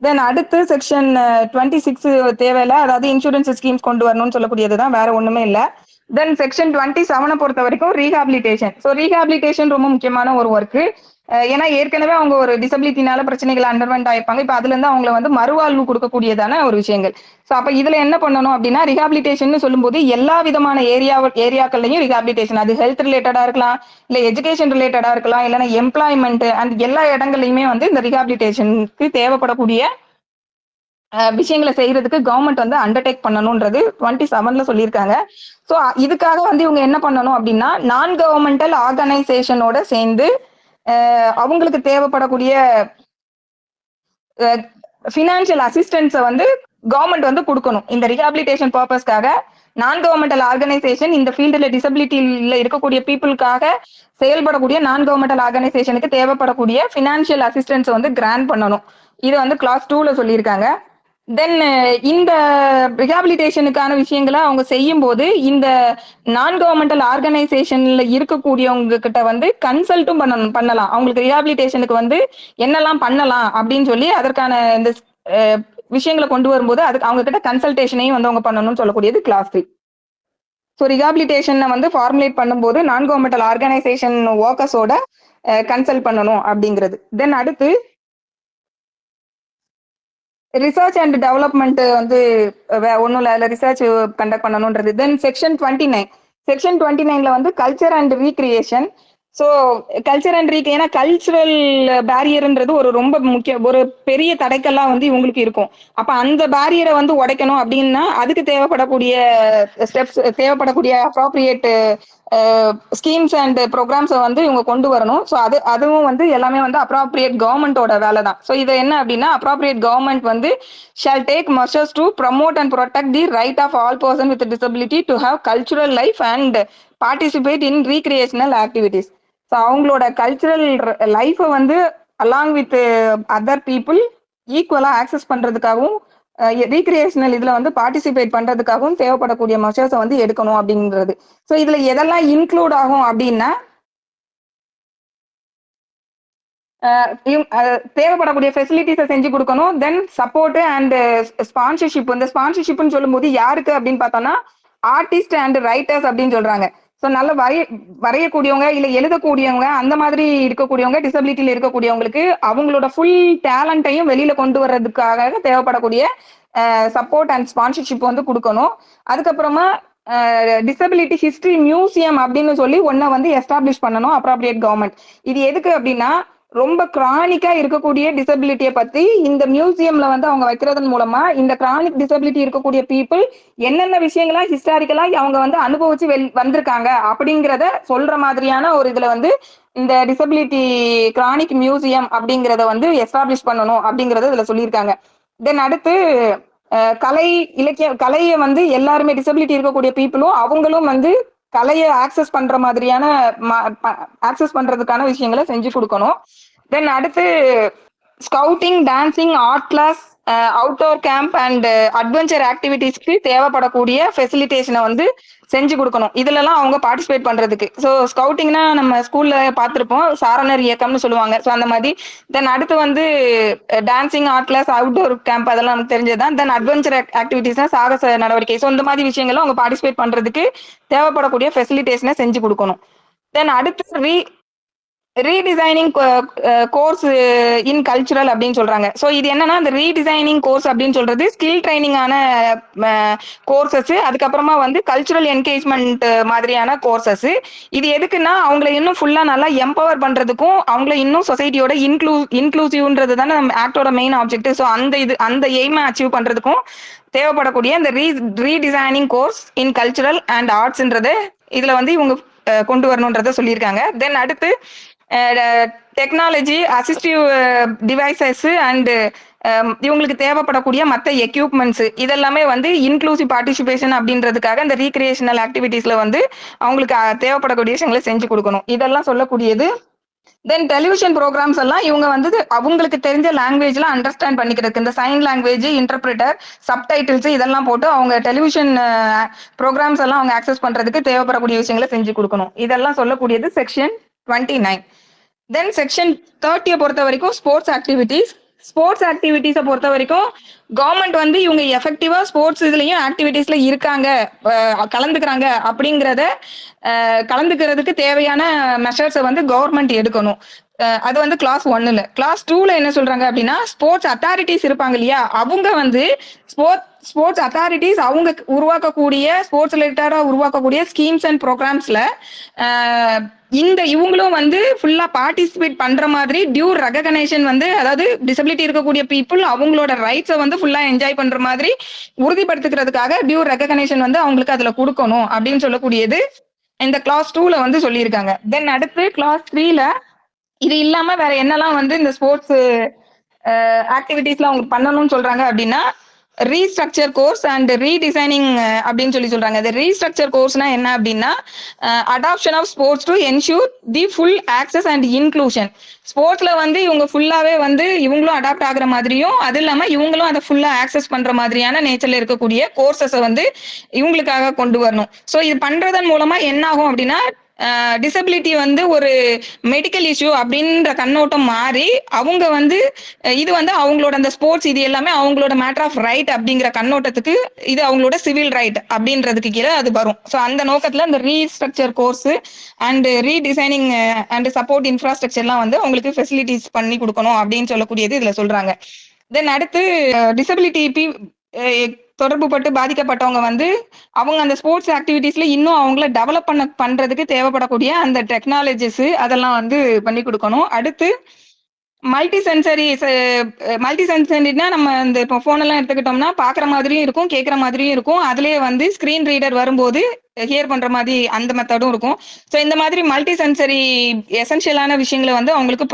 தென் அடுத்து செக்ஷன் 26 தேவையில்லை, அதாவது இன்சூரன்ஸ் ஸ்கீம்ஸ் கொண்டு வரணும்னு சொல்லக்கூடியது தான், வேற ஒண்ணுமே இல்லை. தென் செக்ஷன் 27 பொறுத்த வரைக்கும் ரீஹாபிலிட்டேஷன். ஸோ ரீஹாபிலிட்டேஷன் ரொம்ப முக்கியமான ஒரு ஒர்க்கு. ஏன்னா ஏற்கனவே அவங்க ஒரு டிசபிலிட்டினால பிரச்சனைகள் அண்டர்வெண்ட் ஆயிருப்பாங்க. இப்ப அதுல இருந்து அவங்களை வந்து மறுவாழ்வு கொடுக்கக்கூடியதான ஒரு விஷயங்கள். ஸோ அப்ப இதுல என்ன பண்ணணும் அப்படின்னா, ரிஹாபிலிட்டேஷன் சொல்லும்போது எல்லா விதமான ஏரியாக்கள்லையும் ரிஹாபிலிட்டேஷன், அது ஹெல்த் ரிலேட்டடா இருக்கலாம், இல்ல எஜுகேஷன் ரிலேட்டடா இருக்கலாம், இல்லைன்னா எம்ப்ளாய்மெண்ட் அண்ட் எல்லா இடங்கள்லையுமே வந்து இந்த ரிஹாபிலிட்டேஷனுக்கு தேவைப்படக்கூடிய விஷயங்களை செய்யறதுக்கு கவர்மெண்ட் வந்து அண்டர்டேக் பண்ணணும்ன்றது 27ல சொல்லியிருக்காங்க. ஸோ இதுக்காக வந்து இவங்க என்ன பண்ணணும் அப்படின்னா, நான் கவர்மெண்டல் ஆர்கனைசேஷனோட சேர்ந்து அவங்களுக்கு தேவைப்படக்கூடிய ஃபினான்ஷியல் அசிஸ்டன்ஸை வந்து கவர்மெண்ட் வந்து கொடுக்கணும். இந்த ரிஹாபிலிட்டேஷன் பர்பஸ்க்காக நான் கவர்மெண்டல் ஆர்கனைசேஷன் இந்த ஃபீல்டில் டிசபிலிட்டியில் இருக்கக்கூடிய பீப்புளுக்காக செயல்படக்கூடிய நான் கவர்மெண்டல் ஆர்கனைசேஷனுக்கு தேவைப்படக்கூடிய ஃபினான்ஷியல் அசிஸ்டன்ஸ் வந்து கிராண்ட் பண்ணணும். இது வந்து கிளாஸ் 2ல சொல்லியிருக்காங்க. தென் இந்த ரிஹாபிலிட்டேஷனுக்கான விஷயங்களை அவங்க செய்யும் போது இந்த நான் கவர்மெண்டல் ஆர்கனைசேஷன்ல இருக்கக்கூடியவங்க கிட்ட வந்து கன்சல்ட்டும் பண்ணலாம். அவங்களுக்கு ரிஹாபிலிட்டேஷனுக்கு வந்து என்னெல்லாம் பண்ணலாம் அப்படின்னு சொல்லி அதற்கான இந்த விஷயங்களை கொண்டு வரும்போது அதுக்கு அவங்க கிட்ட கன்சல்டேஷனையும் வந்து அவங்க பண்ணணும்னு சொல்லக்கூடியது கிளாஸ் 3. ஸோ ரிஹாபிலிட்டேஷனை வந்து ஃபார்முலேட் பண்ணும்போது நான் கவர்மெண்டல் ஆர்கனைசேஷன் ஒர்க்கர்ஸோட கன்சல்ட் பண்ணணும் அப்படிங்கிறது. தென் அடுத்து ரிசர்ச் அண்ட் டெவலப்மெண்ட் வந்து ஒன்றும் இல்லை, அதில் ரிசர்ச் கண்டக்ட் பண்ணணுன்றது. Then section 29. செக்ஷன் 29ல வந்து culture and recreation. So culture and ஏன்னா கல்ச்சுரல் பேரியர்ன்றது ஒரு ரொம்ப ஒரு பெரிய தடைக்கெல்லாம் வந்து இவங்களுக்கு இருக்கும். அப்ப அந்த பேரியரை வந்து உடைக்கணும் அப்படின்னா அதுக்கு தேவைப்படக்கூடிய ஸ்டெப்ஸ், தேவைப்படக்கூடிய அப்ராப்ரியேட் ஸ்கீம்ஸ் அண்ட் ப்ரோக்ராம்ஸை வந்து இவங்க கொண்டு வரணும். ஸோ அதுவும் வந்து எல்லாமே வந்து அப்ராப்ரியேட் கவர்மெண்டோட வேலை தான். ஸோ இது என்ன அப்படின்னா அப்ராப்ரியேட் கவர்மெண்ட் வந்து shall take measures to promote and protect the right of all person with disability to have cultural life and participate in recreational activities. So அவங்களோட கல்ச்சுரல் லைஃப்பை வந்து அலாங் வித் அதர் பீப்புள் ஈக்குவலாக access பண்ணுறதுக்காகவும் recreational இதுல வந்து participate பண்றதுக்காகவும் தேவைப்படக்கூடிய மெஷர்ஸை வந்து எடுக்கணும் அப்படிங்கிறது. ஸோ இதுல எதெல்லாம் இன்க்ளூட் ஆகும் அப்படின்னா தேவைப்படக்கூடிய ஃபெசிலிட்டிஸை செஞ்சு கொடுக்கணும். தென் சப்போர்ட் அண்ட் ஸ்பான்சர்ஷிப். இந்த ஸ்பான்சர்ஷிப்னு சொல்லும்போது யாருக்கு அப்படின்னு பார்த்தோம்னா ஆர்டிஸ்ட் அண்ட் ரைட்டர்ஸ் அப்படின்னு சொல்றாங்க. ஸோ நல்ல வரையக்கூடியவங்க இல்லை எழுதக்கூடியவங்க அந்த மாதிரி இருக்கக்கூடியவங்க, டிசபிலிட்டியில் இருக்கக்கூடியவங்களுக்கு அவங்களோட ஃபுல் டேலண்ட்டையும் வெளியில கொண்டு வர்றதுக்காக தேவைப்படக்கூடிய சப்போர்ட் அண்ட் ஸ்பான்சர்ஷிப் வந்து கொடுக்கணும். அதுக்கப்புறமா டிசபிலிட்டி ஹிஸ்டரி மியூசியம் அப்படின்னு சொல்லி ஒன்றை வந்து எஸ்டாப்ளிஷ் பண்ணணும் அப்ராப்ரியேட் கவர்மெண்ட். இது எதுக்கு அப்படின்னா ரொம்ப கிரானிக்கா இருக்கக்கூடிய டிசபிலிட்டியை பத்தி இந்த மியூசியம்ல வந்து அவங்க வைக்கிறதன் மூலமா இந்த கிரானிக் டிசபிலிட்டி இருக்கக்கூடிய பீப்புள் என்னென்ன விஷயங்களா ஹிஸ்டாரிக்கலா அவங்க வந்து அனுபவிச்சு வந்திருக்காங்க அப்படிங்கிறத சொல்ற மாதிரியான ஒரு இதுல வந்து இந்த டிசபிலிட்டி கிரானிக் மியூசியம் அப்படிங்கிறத வந்து எஸ்டாப்ளிஷ் பண்ணணும் அப்படிங்கறத இதுல சொல்லியிருக்காங்க. தென் அடுத்து கலை கலையை வந்து எல்லாருமே டிசபிலிட்டி இருக்கக்கூடிய பீப்புளும் அவங்களும் வந்து கலையை ஆக்சஸ் பண்ற மாதிரியான ஆக்சஸ் பண்றதுக்கான விஷயங்களை செஞ்சு கொடுக்கணும். தென் அடுத்து scouting, dancing, art class, outdoor camp and adventure ஆக்டிவிட்டிஸ்க்கு தேவைப்படக்கூடிய ஃபெசிலிட்டேஷனை வந்து செஞ்சு கொடுக்கணும். இதுலலாம் அவங்க பார்ட்டிசிபேட் பண்றதுக்கு. ஸோ ஸ்கவுட்டிங்னா நம்ம ஸ்கூல்ல பார்த்துருப்போம், சாரணர் இயக்கம்னு சொல்லுவாங்க. ஸோ அந்த மாதிரி. தென் அடுத்து வந்து dancing, art class, outdoor camp அதெல்லாம் நமக்கு தெரிஞ்சதுதான். தென் அட்வென்ச்சர் ஆக்டிவிட்டிஸ்னா சாகச நடவடிக்கை. ஸோ இந்த மாதிரி விஷயங்களும் அவங்க பார்ட்டிசிபேட் பண்றதுக்கு தேவைப்படக்கூடிய ஃபெசிலிட்டேஷனை செஞ்சு கொடுக்கணும். தென் அடுத்து ரீடிசைனிங் கோர்ஸ் இன் கல்ச்சுரல் அப்படின்னு சொல்றாங்க. ஸோ இது என்னன்னா இந்த ரீடிசைனிங் கோர்ஸ் அப்படின்னு சொல்றது ஸ்கில் ட்ரைனிங்கான கோர்சஸ், அதுக்கப்புறமா வந்து கல்ச்சுரல் என்கேஜ்மெண்ட் மாதிரியான கோர்சஸ். இது எதுக்குன்னா அவங்களை இன்னும் ஃபுல்லா நல்லா எம்பவர் பண்றதுக்கும் அவங்களை இன்னும் சொசைட்டியோட இன்க்ளூசிவ்ன்றது தானே நம்ம ஆக்டோட மெயின் ஆப்ஜெக்டிவ். ஸோ அந்த எய்மை அச்சீவ் பண்றதுக்கும் தேவைப்படக்கூடிய இந்த redesigning course in cultural and ஆர்ட்ஸ்ன்றது இதுல வந்து இவங்க கொண்டு வரணும்ன்றத சொல்லியிருக்காங்க. தென் அடுத்து டெக்னாலஜி, அசிஸ்டிவ் டிவைசஸ் அண்ட் இவங்களுக்கு தேவைப்படக்கூடிய மற்ற எக்யூப்மெண்ட்ஸ் இதெல்லாமே வந்து இன்க்ளூசிவ் பார்ட்டிசிபேஷன் அப்படின்றதுக்காக இந்த ரீக்ரியேஷனல் ஆக்டிவிட்டீஸ்ல வந்து அவங்களுக்கு தேவைப்படக்கூடிய விஷயங்களை செஞ்சு கொடுக்கணும். இதெல்லாம் சொல்லக்கூடியது. தென் டெலிவிஷன் ப்ரோக்ராம்ஸ் எல்லாம் இவங்க வந்து அவங்களுக்கு தெரிஞ்ச லாங்குவேஜ்ல அண்டர்ஸ்டாண்ட் பண்ணிக்கிறதுக்கு இந்த சைன் லாங்குவேஜ், இன்டர்பிரிட்டர், சப்டைட்டில்ஸ் இதெல்லாம் போட்டு அவங்க டெலிவிஷன் ப்ரோக்ராம்ஸ் எல்லாம் அவங்க ஆக்சஸ் பண்றதுக்கு தேவைப்படக்கூடிய விஷயங்களை செஞ்சு கொடுக்கணும். இதெல்லாம் சொல்லக்கூடியது செக்ஷன் 29. தென் செக்ஷன் 30 பொறுத்த வரைக்கும் ஸ்போர்ட்ஸ் ஆக்டிவிட்டிஸ். ஸ்போர்ட்ஸ் ஆக்டிவிட்டிஸை பொறுத்த வரைக்கும் கவர்மெண்ட் வந்து இவங்க எஃபெக்டிவா ஸ்போர்ட்ஸ் இதுலயும் ஆக்டிவிட்டீஸ்ல இருக்காங்க, கலந்துக்கிறாங்க அப்படிங்கிறத கலந்துக்கிறதுக்கு தேவையான மெஷர்ஸை வந்து கவர்மெண்ட் எடுக்கணும். அது வந்து கிளாஸ் 1ல. கிளாஸ் 2ல என்ன சொல்றாங்க அப்படின்னா ஸ்போர்ட்ஸ் அத்தாரிட்டிஸ் இருப்பாங்க இல்லையா, அவங்க வந்து ஸ்போர்ட்ஸ் அத்தாரிட்டிஸ் அவங்க உருவாக்கக்கூடிய ஸ்போர்ட்ஸ் ரிலேட்டடா உருவாக்கக்கூடிய ஸ்கீம்ஸ் அண்ட் ப்ரோக்ராம்ஸ்ல இவங்களும் வந்து ஃபுல்லா பார்ட்டிசிபேட் பண்ற மாதிரி டியூ ரெகக்னைசேஷன் வந்து, அதாவது டிசபிலிட்டி இருக்கக்கூடிய பீப்புள் அவங்களோட ரைட்ஸை வந்து ஃபுல்லா என்ஜாய் பண்ற மாதிரி உறுதிப்படுத்திக்கிறதுக்காக டியூ ரெகக்னைசேஷன் வந்து அவங்களுக்கு அதுல கொடுக்கணும் அப்படின்னு சொல்லக்கூடியது இந்த கிளாஸ் 2ல வந்து சொல்லியிருக்காங்க. தென் அடுத்து கிளாஸ் 3ல இது இல்லாம வேற என்னெல்லாம் வந்து இந்த ஸ்போர்ட்ஸ் ஆக்டிவிட்டீஸ்ல அவங்க பண்ணணும்னு சொல்றாங்க அப்படின்னா ரீஸ்ட்ரக்சர் கோர்ஸ் அண்ட் ரீடிசைனிங் அப்படின்னு சொல்றாங்க. இந்த ரீஸ்ட்ரக்சர் கோர்ஸ்னா என்ன அப்படின்னா, adoption of sports to ensure the full access and inclusion. ஸ்போர்ட்ஸ்ல வந்து இவங்க ஃபுல்லாவே வந்து இவங்களும் அடாப்ட் ஆகுற மாதிரியும், அது இல்லாம இவங்களும் அதை ஃபுல்லா ஆக்சஸ் பண்ற மாதிரியான நேச்சர்ல இருக்கக்கூடிய கோர்சஸை வந்து இவங்களுக்காக கொண்டு வரணும். ஸோ இது பண்றதன் மூலமா என்ன ஆகும் அப்படின்னா, டிசபிலிட்டி வந்து ஒரு மெடிக்கல் இஷ்யூ அப்படின்ற கண்ணோட்டம் மாறி அவங்க வந்து இது வந்து அவங்களோட அந்த ஸ்போர்ட்ஸ் இது எல்லாமே அவங்களோட மேட்டர் ஆஃப் ரைட் அப்படிங்கிற கண்ணோட்டத்துக்கு இது அவங்களோட சிவில் ரைட் அப்படின்றதுக்கு கீழே அது வரும். ஸோ அந்த நோக்கத்துல இந்த restructure course and redesigning and support இன்ஃப்ராஸ்ட்ரக்சர்லாம் வந்து அவங்களுக்கு ஃபெசிலிட்டிஸ் பண்ணி கொடுக்கணும் அப்படின்னு சொல்லக்கூடியது இதுல சொல்றாங்க. தென் அடுத்து டிசபிலிட்டி தொடர்பு பட்டு பாதிக்கப்பட்டவங்க வந்து அவங்க அந்த ஸ்போர்ட்ஸ் ஆக்டிவிட்டீஸ்ல இன்னும் அவங்கள டெவலப் பண்றதுக்கு தேவைப்படக்கூடிய அந்த டெக்னாலஜிஸ் அதெல்லாம் வந்து பண்ணி கொடுக்கணும். அடுத்து மல்டி சென்சரினா நம்ம இந்த இப்போ போன் எல்லாம் எடுத்துக்கிட்டோம்னா பாக்குற மாதிரியும் இருக்கும், கேட்கற மாதிரியும் இருக்கும். அதுலயே வந்து ஸ்கிரீன் ரீடர் வரும்போது ஹியர் பண்ற மாதிரி அந்த மெத்தடும் இருக்கும். ஸோ இந்த மாதிரி மல்டி சென்சரி எசென்ஷியலான விஷயங்களை வந்து அவங்களுக்கு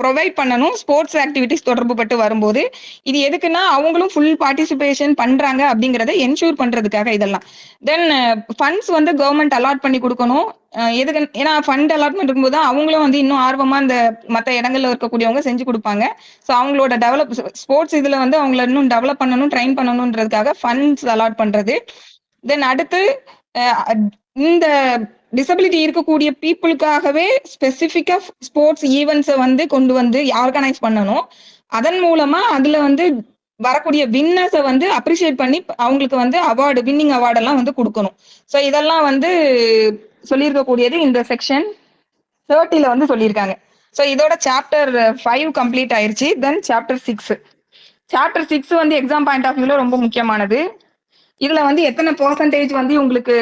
ப்ரொவைட் பண்ணணும் ஸ்போர்ட்ஸ் ஆக்டிவிட்டிஸ் தொடர்பு பட்டு வரும்போது. இது எதுக்குன்னா அவங்களும் ஃபுல் பார்ட்டிசிபேஷன் பண்றாங்க அப்படிங்கறத என்ஷூர் பண்றதுக்காக இதெல்லாம். தென் ஃபண்ட்ஸ் வந்து கவர்மெண்ட் அலாட் பண்ணி கொடுக்கணும். எதுக்கு, ஏன்னா ஃபண்ட் அலாட்மெண்ட் இருக்கும்போது அவங்களும் வந்து இன்னும் ஆர்வமா இந்த மற்ற இடங்கள்ல இருக்கக்கூடியவங்க செஞ்சு கொடுப்பாங்க. ஸோ அவங்களோட டெவலப் ஸ்போர்ட்ஸ் இதுல வந்து அவங்கள இன்னும் டெவலப் பண்ணணும், ட்ரெயின் பண்ணணும்ன்றதுக்காக ஃபண்ட்ஸ் அலாட் பண்றது. தென் அடுத்து இந்த டிசபிலிட்டி இருக்கக்கூடிய பீப்புளுக்காகவே ஸ்பெசிபிக்கா ஸ்போர்ட்ஸ் ஈவெண்ட்ஸை வந்து கொண்டு வந்து ஆர்கனைஸ் பண்ணணும். அதன் மூலமா அதுல வந்து வரக்கூடிய வின்னர்ஸை வந்து அப்ரிஷியேட் பண்ணி அவங்களுக்கு வந்து அவார்டு, வின்னிங் அவார்டெல்லாம் வந்து கொடுக்கணும். ஸோ இதெல்லாம் வந்து சொல்லியிருக்கக்கூடியது இந்த செக்ஷன் 30ல வந்து சொல்லியிருக்காங்க. ஸோ இதோட சாப்டர் 5 கம்ப்ளீட் ஆயிருச்சு. தென் சாப்டர் 6 வந்து எக்ஸாம் பாயிண்ட் ஆஃப் வியூல ரொம்ப முக்கியமானது. இதுல வந்து எத்தனை பெர்சன்டேஜ் வந்து உங்களுக்கு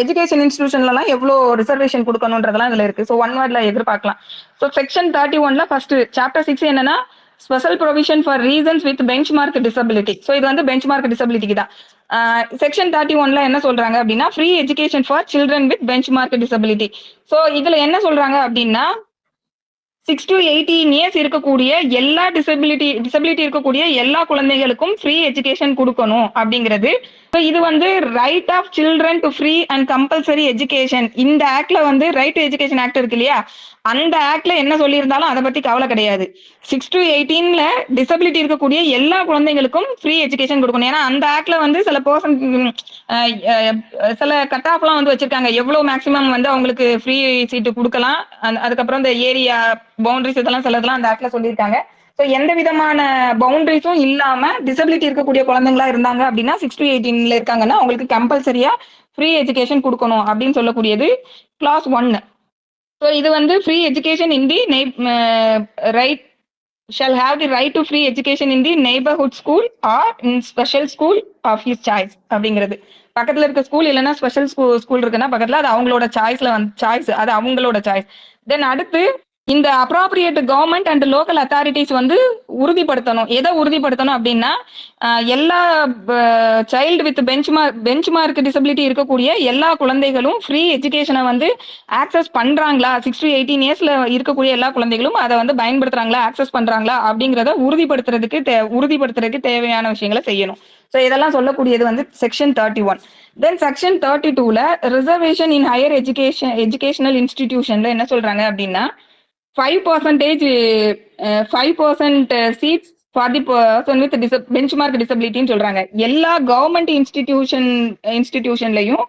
எஜுகேஷன் இன்ஸ்டிடியூஷன்லாம் எவ்வளோ ரிசர்வேஷன் கொடுக்கணுன்றதெல்லாம் இதுல இருக்கு. ஸோ 1 வேர்ட்ல எதிர்பார்க்கலாம். ஸோ செக்ஷன் 31ல ஃபர்ஸ்ட் சாப்டர் 6 என்னன்னா special provision for reasons with benchmark disability. So இது வந்து பெஞ்ச் மார்க் டிசபிலிட்டிக்கு தான். செக்ஷன் 31ல என்ன சொல்றாங்க அப்படின்னா free education for children with benchmark disability. So இதுல என்ன சொல்றாங்க அப்படின்னா 6 to 18 இயர்ஸ் இருக்கக்கூடிய எல்லா டிசபிலிட்டி இருக்கக்கூடிய எல்லா குழந்தைகளுக்கும் ஃப்ரீ எஜுகேஷன் கொடுக்கணும் அப்படிங்கிறது. இது வந்து right of children to free and compulsory education. இந்த ஆக்ட்ல வந்து ரைட் டு எஜுகேஷன் ஆக்ட் இருக்கு இல்லையா, அந்த ஆக்ட்ல என்ன சொல்லியிருந்தாலும் அதை பத்தி கவலை கிடையாது. 6 to 18ல டிசபிலிட்டி இருக்கக்கூடிய எல்லா குழந்தைகளுக்கும் ஃப்ரீ எஜுகேஷன் கொடுக்கணும். ஏன்னா அந்த ஆக்ட்ல வந்து சில கட் ஆஃப்லாம் வந்து வச்சிருக்காங்க, எவ்வளவு மேக்சிமம் வந்து அவங்களுக்கு ஃப்ரீ சீட்டு கொடுக்கலாம். அதுக்கப்புறம் இந்த ஏரியா பவுண்டரிஸ் இதெல்லாம் சிலதெல்லாம் அந்த ஆக்ட்ல சொல்லியிருக்காங்க. ஸோ எந்த விதமான பவுண்டரிஸும் இல்லாம டிசபிலிட்டி இருக்கக்கூடிய குழந்தைங்களா இருந்தாங்க அப்படின்னா 6 to 18ல இருக்காங்கன்னா அவங்களுக்கு கம்பல்சரியா ஃப்ரீ எஜுகேஷன் கொடுக்கணும் அப்படின்னு சொல்லக்கூடியது கிளாஸ் 1. ஸோ இது வந்து free education in the right shall have the right to free education in the neighbourhood school or in special school of his choice அப்படிங்கிறது. பக்கத்துல இருக்க ஸ்கூல் இல்லைன்னா ஸ்பெஷல் ஸ்கூல் இருக்குன்னா பக்கத்துல அது அவங்களோட சாய்ஸ், அது அவங்களோட சாய்ஸ். தென் அடுத்து இந்த appropriate government and local authorities வந்து உறுதிப்படுத்தணும். எதை உறுதிப்படுத்தணும் அப்படின்னா எல்லா child with benchmark disability இருக்கக்கூடிய எல்லா குழந்தைகளும் ஃப்ரீ எஜுகேஷனை வந்து ஆக்சஸ் பண்றாங்களா, 6 to 18 இயர்ஸ்ல இருக்கக்கூடிய எல்லா குழந்தைகளும் அதை வந்து பயன்படுத்துறாங்களா, ஆக்சஸ் பண்றாங்களா அப்படிங்கிறத உறுதிப்படுத்துறதுக்கு தேவையான விஷயங்களை செய்யணும். ஸோ இதெல்லாம் சொல்லக்கூடியது வந்து செக்ஷன் 31. தென் செக்ஷன் 32ல ரிசர்வேஷன் இன் ஹையர் எஜுகேஷனல் இன்ஸ்டிடியூஷன்ல என்ன சொல்றாங்க அப்படின்னா 5% seats for the person with benchmark டிசபிலிட்டின்னு சொல்றாங்க. எல்லா கவர்மெண்ட் இன்ஸ்டிடியூஷன்லையும்,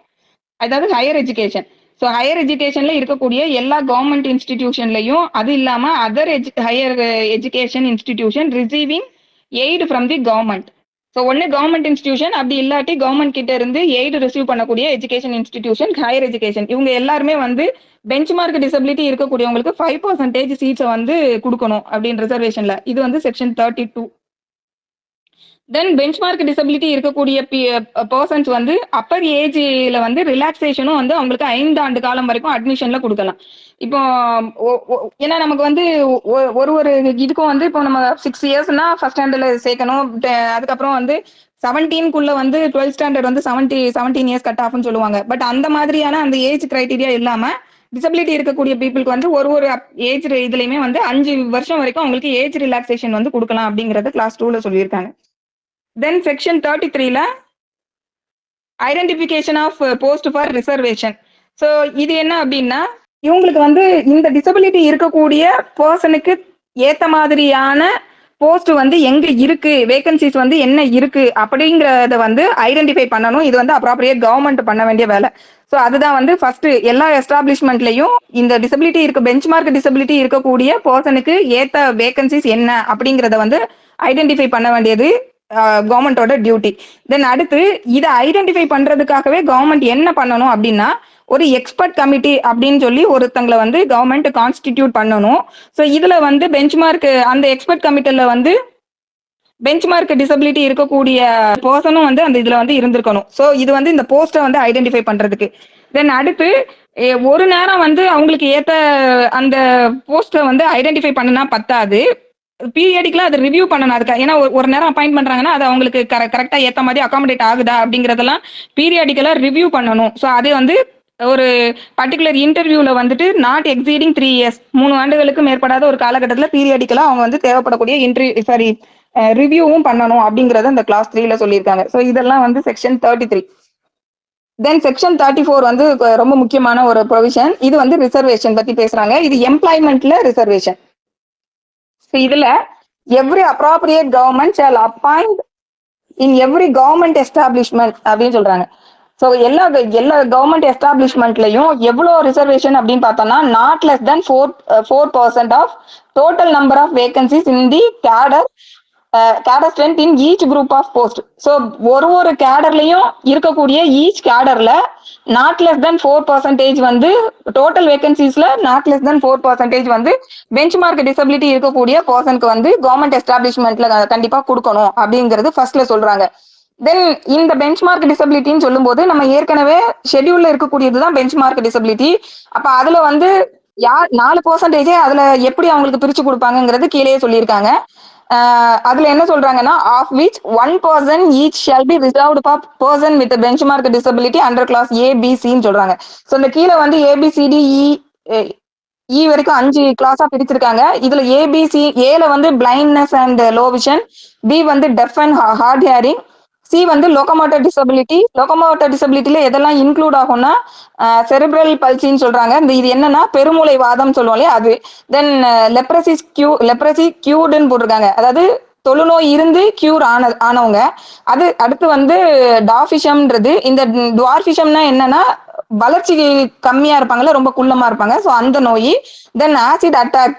அதாவது ஹையர் எஜுகேஷன். ஸோ ஹையர் எஜுகேஷன்ல இருக்கக்கூடிய எல்லா கவர்மெண்ட் இன்ஸ்டிடியூஷன்லையும், அது இல்லாம other higher education institution receiving aid from the government. So ஒன்னு கவர்மெண்ட் இன்ஸ்டிடியூஷன், அப்படி இல்லாட்டி கவர்மெண்ட் கிட்ட இருந்து எய்டு ரிசீவ் பண்ணக்கூடிய எஜுகேஷன் இன்ஸ்டிடியூஷன் ஹையர் எஜுகேஷன், இவங்க எல்லாருமே வந்து பெஞ்ச் மார்க் டிசபிலிட்டி இருக்கக்கூடியவங்களுக்கு 5% சீட்ஸை வந்து கொடுக்கணும் அப்படின்னு ரிசர்வேஷன்ல. இது வந்து செக்ஷன் 32. தென் பெஞ்ச் மார்க் டிசபிலிட்டி இருக்கக்கூடிய பர்சன்ஸ் வந்து அப்பர் ஏஜ்ல வந்து ரிலாக்ஸேஷனும் வந்து அவங்களுக்கு 5 ஆண்டு காலம் வரைக்கும் அட்மிஷன்ல கொடுக்கலாம். இப்போ ஏன்னா நமக்கு வந்து ஒரு இதுக்கும் வந்து இப்போ நம்ம 6 இயர்ஸ்னா ஃபர்ஸ்ட் ஸ்டாண்டர்ட்ல சேர்க்கணும். அதுக்கப்புறம் வந்து 17க்குள்ள வந்து 12th ஸ்டாண்டர்ட் வந்து 17 இயர்ஸ் கட் ஆஃப்னு சொல்லுவாங்க. பட் அந்த மாதிரியான அந்த ஏஜ் கிரைட்டீரியா இல்லாம டிசபிலிட்டி இருக்கக்கூடிய பீப்புளுக்கு வந்து ஒரு ஏஜ் இதுலயுமே வந்து 5 வருஷம் வரைக்கும் அவங்களுக்கு ஏஜ் ரிலாக்ஸேஷன் வந்து கொடுக்கலாம் அப்படிங்கறது கிளாஸ் 2ல சொல்லியிருக்காங்க. தென் செக்ஷன் 33ல identification of post for reservation. So இது என்ன அப்படின்னா இவங்களுக்கு வந்து இந்த டிசபிலிட்டி இருக்கக்கூடிய பர்சனுக்கு ஏத்த மாதிரியான போஸ்ட் வந்து எங்க இருக்கு, வேகன்சிஸ் வந்து என்ன இருக்கு அப்படிங்கறத வந்து ஐடென்டிஃபை பண்ணணும். இது வந்து அப்ராப்ரியேட் கவர்மெண்ட் பண்ண வேண்டிய வேலை. ஸோ அதுதான் வந்து ஃபர்ஸ்ட் எல்லா எஸ்டாப்ளிஷ்மெண்ட்லயும் இந்த டிசபிலிட்டி இருக்கு, பெஞ்ச்மார்க் டிசபிலிட்டி இருக்கக்கூடிய பர்சனுக்கு ஏத்த வேகன்சிஸ் என்ன அப்படிங்கறத வந்து ஐடென்டிஃபை பண்ண வேண்டியது கவர்மெண்டோட டியூட்டி. தென் அடுத்து இதை ஐடென்டிஃபை பண்றதுக்காகவே கவர்மெண்ட் என்ன பண்ணணும் அப்படின்னா ஒரு எக்ஸ்பர்ட் கமிட்டி அப்படின்னு சொல்லி ஒருத்தங்களை வந்து கவர்மெண்ட் கான்ஸ்டிடியூட் பண்ணணும். ஸோ இதுல வந்து பெஞ்ச்மார்க் அந்த எக்ஸ்பர்ட் கமிட்டில வந்து பெஞ்ச்மார்க் டிசபிலிட்டி இருக்கக்கூடிய பர்சனும் வந்து அந்த இதுல வந்து இருந்திருக்கணும். ஸோ இது வந்து இந்த போஸ்ட்டை வந்து ஐடென்டிஃபை பண்றதுக்கு. தென் அடுத்து ஒரு நேரம் வந்து அவங்களுக்கு ஏத்த அந்த போஸ்ட்டை வந்து ஐடென்டிஃபை பண்ணினா பத்தாது, பீரியடிக்கலா அதை ரிவ்யூ பண்ணணும். அதுக்கு ஏன்னா ஒரு நேரம் அப்பாயிண்ட் பண்றாங்கன்னா அது அவங்களுக்கு கரெக்டா ஏத்த மாதிரி அகாமடேட் ஆகுதா அப்படிங்கறதெல்லாம் பீரியடிக்கலா ரிவ்யூ பண்ணணும். ஸோ அது வந்து ஒரு பர்டிகுலர் இன்டர்வியூல வந்துட்டு நாட் எக்ஸீடிங் 3 years 3 ஆண்டுகளுக்கு மேற்படாத ஒரு காலகட்டத்தில் பீரியடிக்கலா அவங்க வந்து தேவைப்படக்கூடிய ரிவ்யூவும் பண்ணணும் அப்படிங்கறத இந்த கிளாஸ் 3ல சொல்லியிருக்காங்க. ஸோ இதெல்லாம் வந்து செக்ஷன் 33. தென் செக்ஷன் 34 வந்து ரொம்ப முக்கியமான ஒரு ப்ரொவிஷன். இது வந்து ரிசர்வேஷன் பத்தி பேசுறாங்க. இது எம்ப்ளாய்மெண்ட்ல ரிசர்வேஷன். இதுல every appropriate government shall appoint in every government establishment அப்படின்னு சொல்றாங்க. ஸோ எல்லா கவர்மெண்ட் எஸ்டாப்ளிஷ்மெண்ட்லயும் எவ்வளோ ரிசர்வேஷன் அப்படின்னு பார்த்தோம்னா not less than 4% of total number of vacancies in the cadre strength in each group of post. So ஒரு கேடர்லயும் இருக்கக்கூடிய ஈச் கேடர்ல நாட் லெஸ் தென் 4% வந்து டோட்டல் வேகன்சிஸ்ல நாட் லெஸ் தென் 4% வந்து பெஞ்ச்மார்க் டிசபிலிட்டி இருக்கக்கூடிய பர்சனுக்கு வந்து கவர்மெண்ட் எஸ்டாப்ளிஷ்மெண்ட்ல கண்டிப்பா கொடுக்கணும் அப்படிங்கிறது ஃபர்ஸ்ட்ல சொல்றாங்க. தென் இந்த பெஞ்ச்மார்க் டிசபிலிட்டின்னு சொல்லும்போது நம்ம ஏற்கனவே ஷெட்யூல்ல இருக்கக்கூடியதுதான் பெஞ்ச்மார்க் டிசபிலிட்டி. அப்ப அதுல வந்து 4% அதுல எப்படி அவங்களுக்கு பிரிச்சு கொடுப்பாங்கிறது கீழே சொல்லியிருக்காங்க. அதுல என்ன சொல்றாங்கன்னா of which 1% each shall be reserved for person with benchmark disability under clause ஏபிசின்னு சொல்றாங்க. ஸோ இந்த கீழே வந்து ஏபிசிடி இ வரைக்கும் 5 கிளாஸா பிரிச்சிருக்காங்க. இதுல ஏபிசி ஏல வந்து blindness and low vision, B வந்து deaf and hard hearing, C வந்து லோகோமோட்டர் டிசபிலிட்டி. லோகோமோட்டர் டிசபிலிட்டில எதெல்லாம் இன்க்ளூட் ஆகும்னா செரிப்ரல் பல்சின்னு சொல்றாங்க. இது என்னன்னா பெருமூளை வாதம் சொல்லுவோம் இல்லையா அது. தென் லெப்ரசி கியூர்டுன்னு போட்டிருக்காங்க, அதாவது தொழுநோய் இருந்து கியூர் ஆனவங்க. அது அடுத்து வந்து டாஃபிஷம்ன்றது. இந்த டுவார்பிஷம்னா என்னன்னா வளர்ச்சி கம்மியா இருப்பாங்கல்ல, ரொம்ப குள்ளமா இருப்பாங்க, ஸோ அந்த நோய். Then acid attack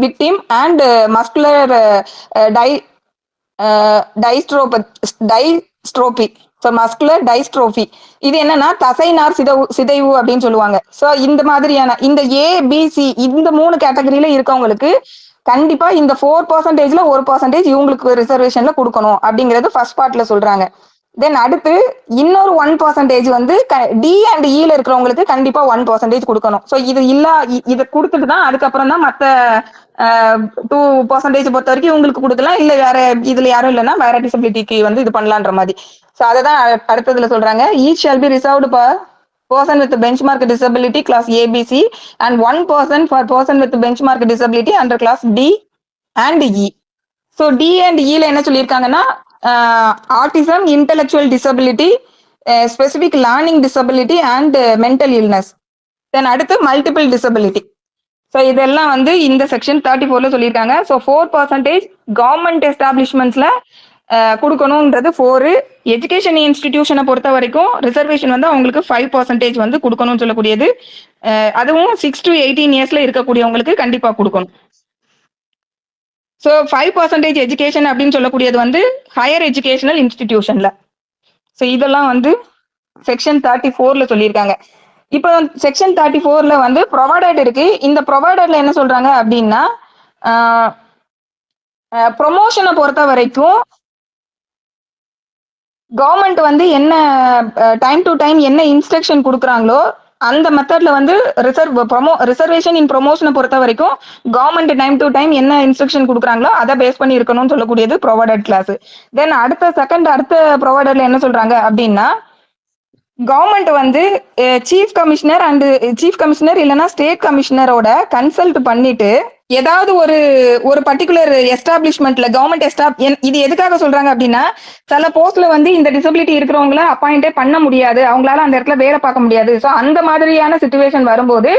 victim and muscular dystrophy, muscular dystrophy. இது என்னன்னா தசைநார் சிதைவு அப்படின்னு சொல்லுவாங்க. ஸோ இந்த மாதிரியான இந்த ஏபிசி இந்த 3 கேட்டகரியில இருக்கவங்களுக்கு கண்டிப்பா இந்த 4%ல 1% இவங்களுக்கு ரிசர்வேஷன்ல கொடுக்கணும் அப்படிங்கிறது ஃபர்ஸ்ட் பார்ட்ல சொல்றாங்க. தென் அடுத்து இன்னொரு 1% வந்து டி அண்ட் இல இருக்கிறவங்களுக்கு கண்டிப்பா 1% கொடுக்கணும். ஸோ இதை கொடுத்துட்டு தான் அதுக்கப்புறம் தான் மற்ற 2% பொறுத்த வரைக்கும் இவங்களுக்கு கொடுக்கலாம், இல்ல வேற இதுல யாரும் இல்லைன்னா வேற டிசபிலிட்டிக்கு வந்து இது பண்ணலான்ற மாதிரி. ஸோ அதான் அடுத்ததுல சொல்றாங்க. Each shall be reserved for person with benchmark disability class ABC and 1% for person with benchmark disability under class D and E. So D and E ல என்ன சொல்லியிருக்காங்கன்னா autism, intellectual disability, specific learning disability and mental illness. Then அடுத்து multiple disability. So இதெல்லாம் வந்து இந்த section 34ல சொல்லியிருக்காங்க. So 4% government எஸ்டாப்ளிஷ்மெண்ட்ஸ்ல கொடுக்கணும்ன்றது 4. எஜுகேஷன் இன்ஸ்டிடியூஷனை பொறுத்த வரைக்கும் ரிசர்வேஷன் வந்து அவங்களுக்கு 5% வந்து கொடுக்கணும்னு சொல்லக்கூடியது. அதுவும் 6 to 18 yearsல இருக்கக்கூடியவங்களுக்கு கண்டிப்பா கொடுக்கணும். ஸோ 5% எஜுகேஷன் அப்படின்னு சொல்லக்கூடியது வந்து ஹையர் எஜுகேஷனல் இன்ஸ்டிடியூஷன்ல. ஸோ இதெல்லாம் வந்து செக்ஷன் 34ல சொல்லியிருக்காங்க. இப்போ செக்ஷன் 34ல வந்து ப்ரொவைடட் இருக்கு. இந்த ப்ரொவைடட்ல என்ன சொல்றாங்க அப்படின்னா ப்ரொமோஷனை பொறுத்த வரைக்கும் கவர்மெண்ட் வந்து என்ன டைம் டு டைம் என்ன இன்ஸ்ட்ரக்ஷன் கொடுக்குறாங்களோ அந்த மெத்தட்ல வந்து ரிசர்வேஷன் இன் ப்ரொமோஷனை பொறுத்த வரைக்கும் கவர்மெண்ட் டைம் டு டைம் என்ன இன்ஸ்ட்ரக்ஷன் கொடுக்குறாங்களோ அதை பேஸ் பண்ணி இருக்கணும்னு சொல்லக்கூடியது ப்ரொவைடட் கிளாஸ். தென் அடுத்த ப்ரொவைடட்ல என்ன சொல்றாங்க அப்படின்னா கவர்மெண்ட் வந்து chief commissioner and chief commissioner இல்லைன்னா ஸ்டேட் கமிஷனரோட கன்சல்ட் பண்ணிட்டு ஏதாவது ஒரு ஒரு பர்டிகுலர் எஸ்டாப்ளிஷ்மெண்ட்ல கவர்மெண்ட் இது எதுக்காக சொல்றாங்க அப்படின்னா சில போஸ்ட்ல வந்து இந்த டிசபிலிட்டி இருக்கிறவங்கள அப்பாயிண்டே பண்ண முடியாது, அவங்களால அந்த இடத்துல வேலை பார்க்க முடியாது. ஸோ அந்த மாதிரியான சுச்சுவேஷன் வரும்போது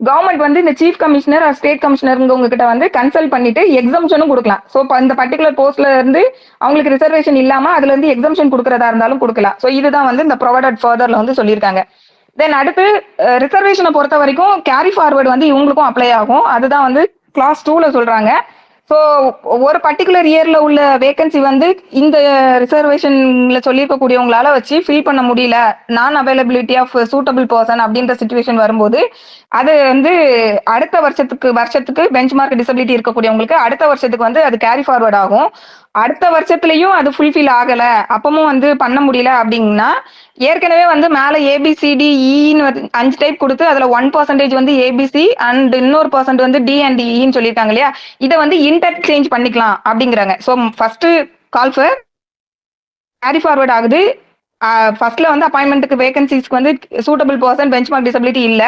கவர்மெண்ட் வந்து இந்த சீஃப் கமிஷனர் ஸ்டேட் கமிஷனருங்க கிட்ட வந்து கன்சல்ட் பண்ணிட்டு எக்ஸம்ஷனும் கொடுக்கலாம். ஸோ இந்த பர்டிகுலர் போஸ்ட்ல இருந்து அவங்களுக்கு ரிசர்வேஷன் இல்லாம அதுல இருந்து எக்ஸம்ஷன் கொடுக்கறதா இருந்தாலும் கொடுக்கலாம். ஸோ இதுதான் வந்து இந்த ப்ரொவைடட் ஃபர்தர்ல வந்து சொல்லியிருக்காங்க. தென் அடுத்து ரிசர்வேஷனை பொறுத்த வரைக்கும் கேரி ஃபார்வர்டு வந்து இவங்களுக்கும் அப்ளை ஆகும். அதுதான் வந்து கிளாஸ் 2ல சொல்றாங்க. ஸோ ஒரு பர்டிகுலர் இயர்ல உள்ள வேகன்சி வந்து இந்த ரிசர்வேஷன்ல சொல்லியிருக்கக்கூடியவங்களால வச்சு ஃபில் பண்ண முடியல, நான் அவைலபிலிட்டி ஆஃப் சூட்டபிள் பர்சன் அப்படின்ற சுச்சுவேஷன் வரும்போது அது வந்து அடுத்த வருஷத்துக்கு பெஞ்ச்மார்க் டிசபிலிட்டி இருக்கக்கூடியவங்களுக்கு அடுத்த வருஷத்துக்கு வந்து அது கேரி ஃபார்வர்ட் ஆகும். அடுத்த வருஷத்துலயும் அது ஃபுல்ஃபில் ஆகல, அப்பவும் வந்து பண்ண முடியல அப்படின்னா ஏற்கனவே வந்து மேல ஏபிசிடி இன்னு 5 டைப் கொடுத்து அதுல 1% வந்து ஏபிசி அண்ட் இன்னொரு % வந்து டி அண்ட் இன்னு சொல்லியிருக்காங்க இல்லையா, இதை வந்து இன்டர்சேஞ்ச் பண்ணிக்கலாம் அப்படிங்கிறாங்க. So first call for carry forward ஆகுது. ஃபர்ஸ்ட்ல வந்து அப்பாயின்மெண்ட்டுக்கு வேகன்சிஸ்க்கு வந்து சூட்டபிள் பர்சன் பெஞ்ச்மார்க் டிசபிலிட்டி இல்ல,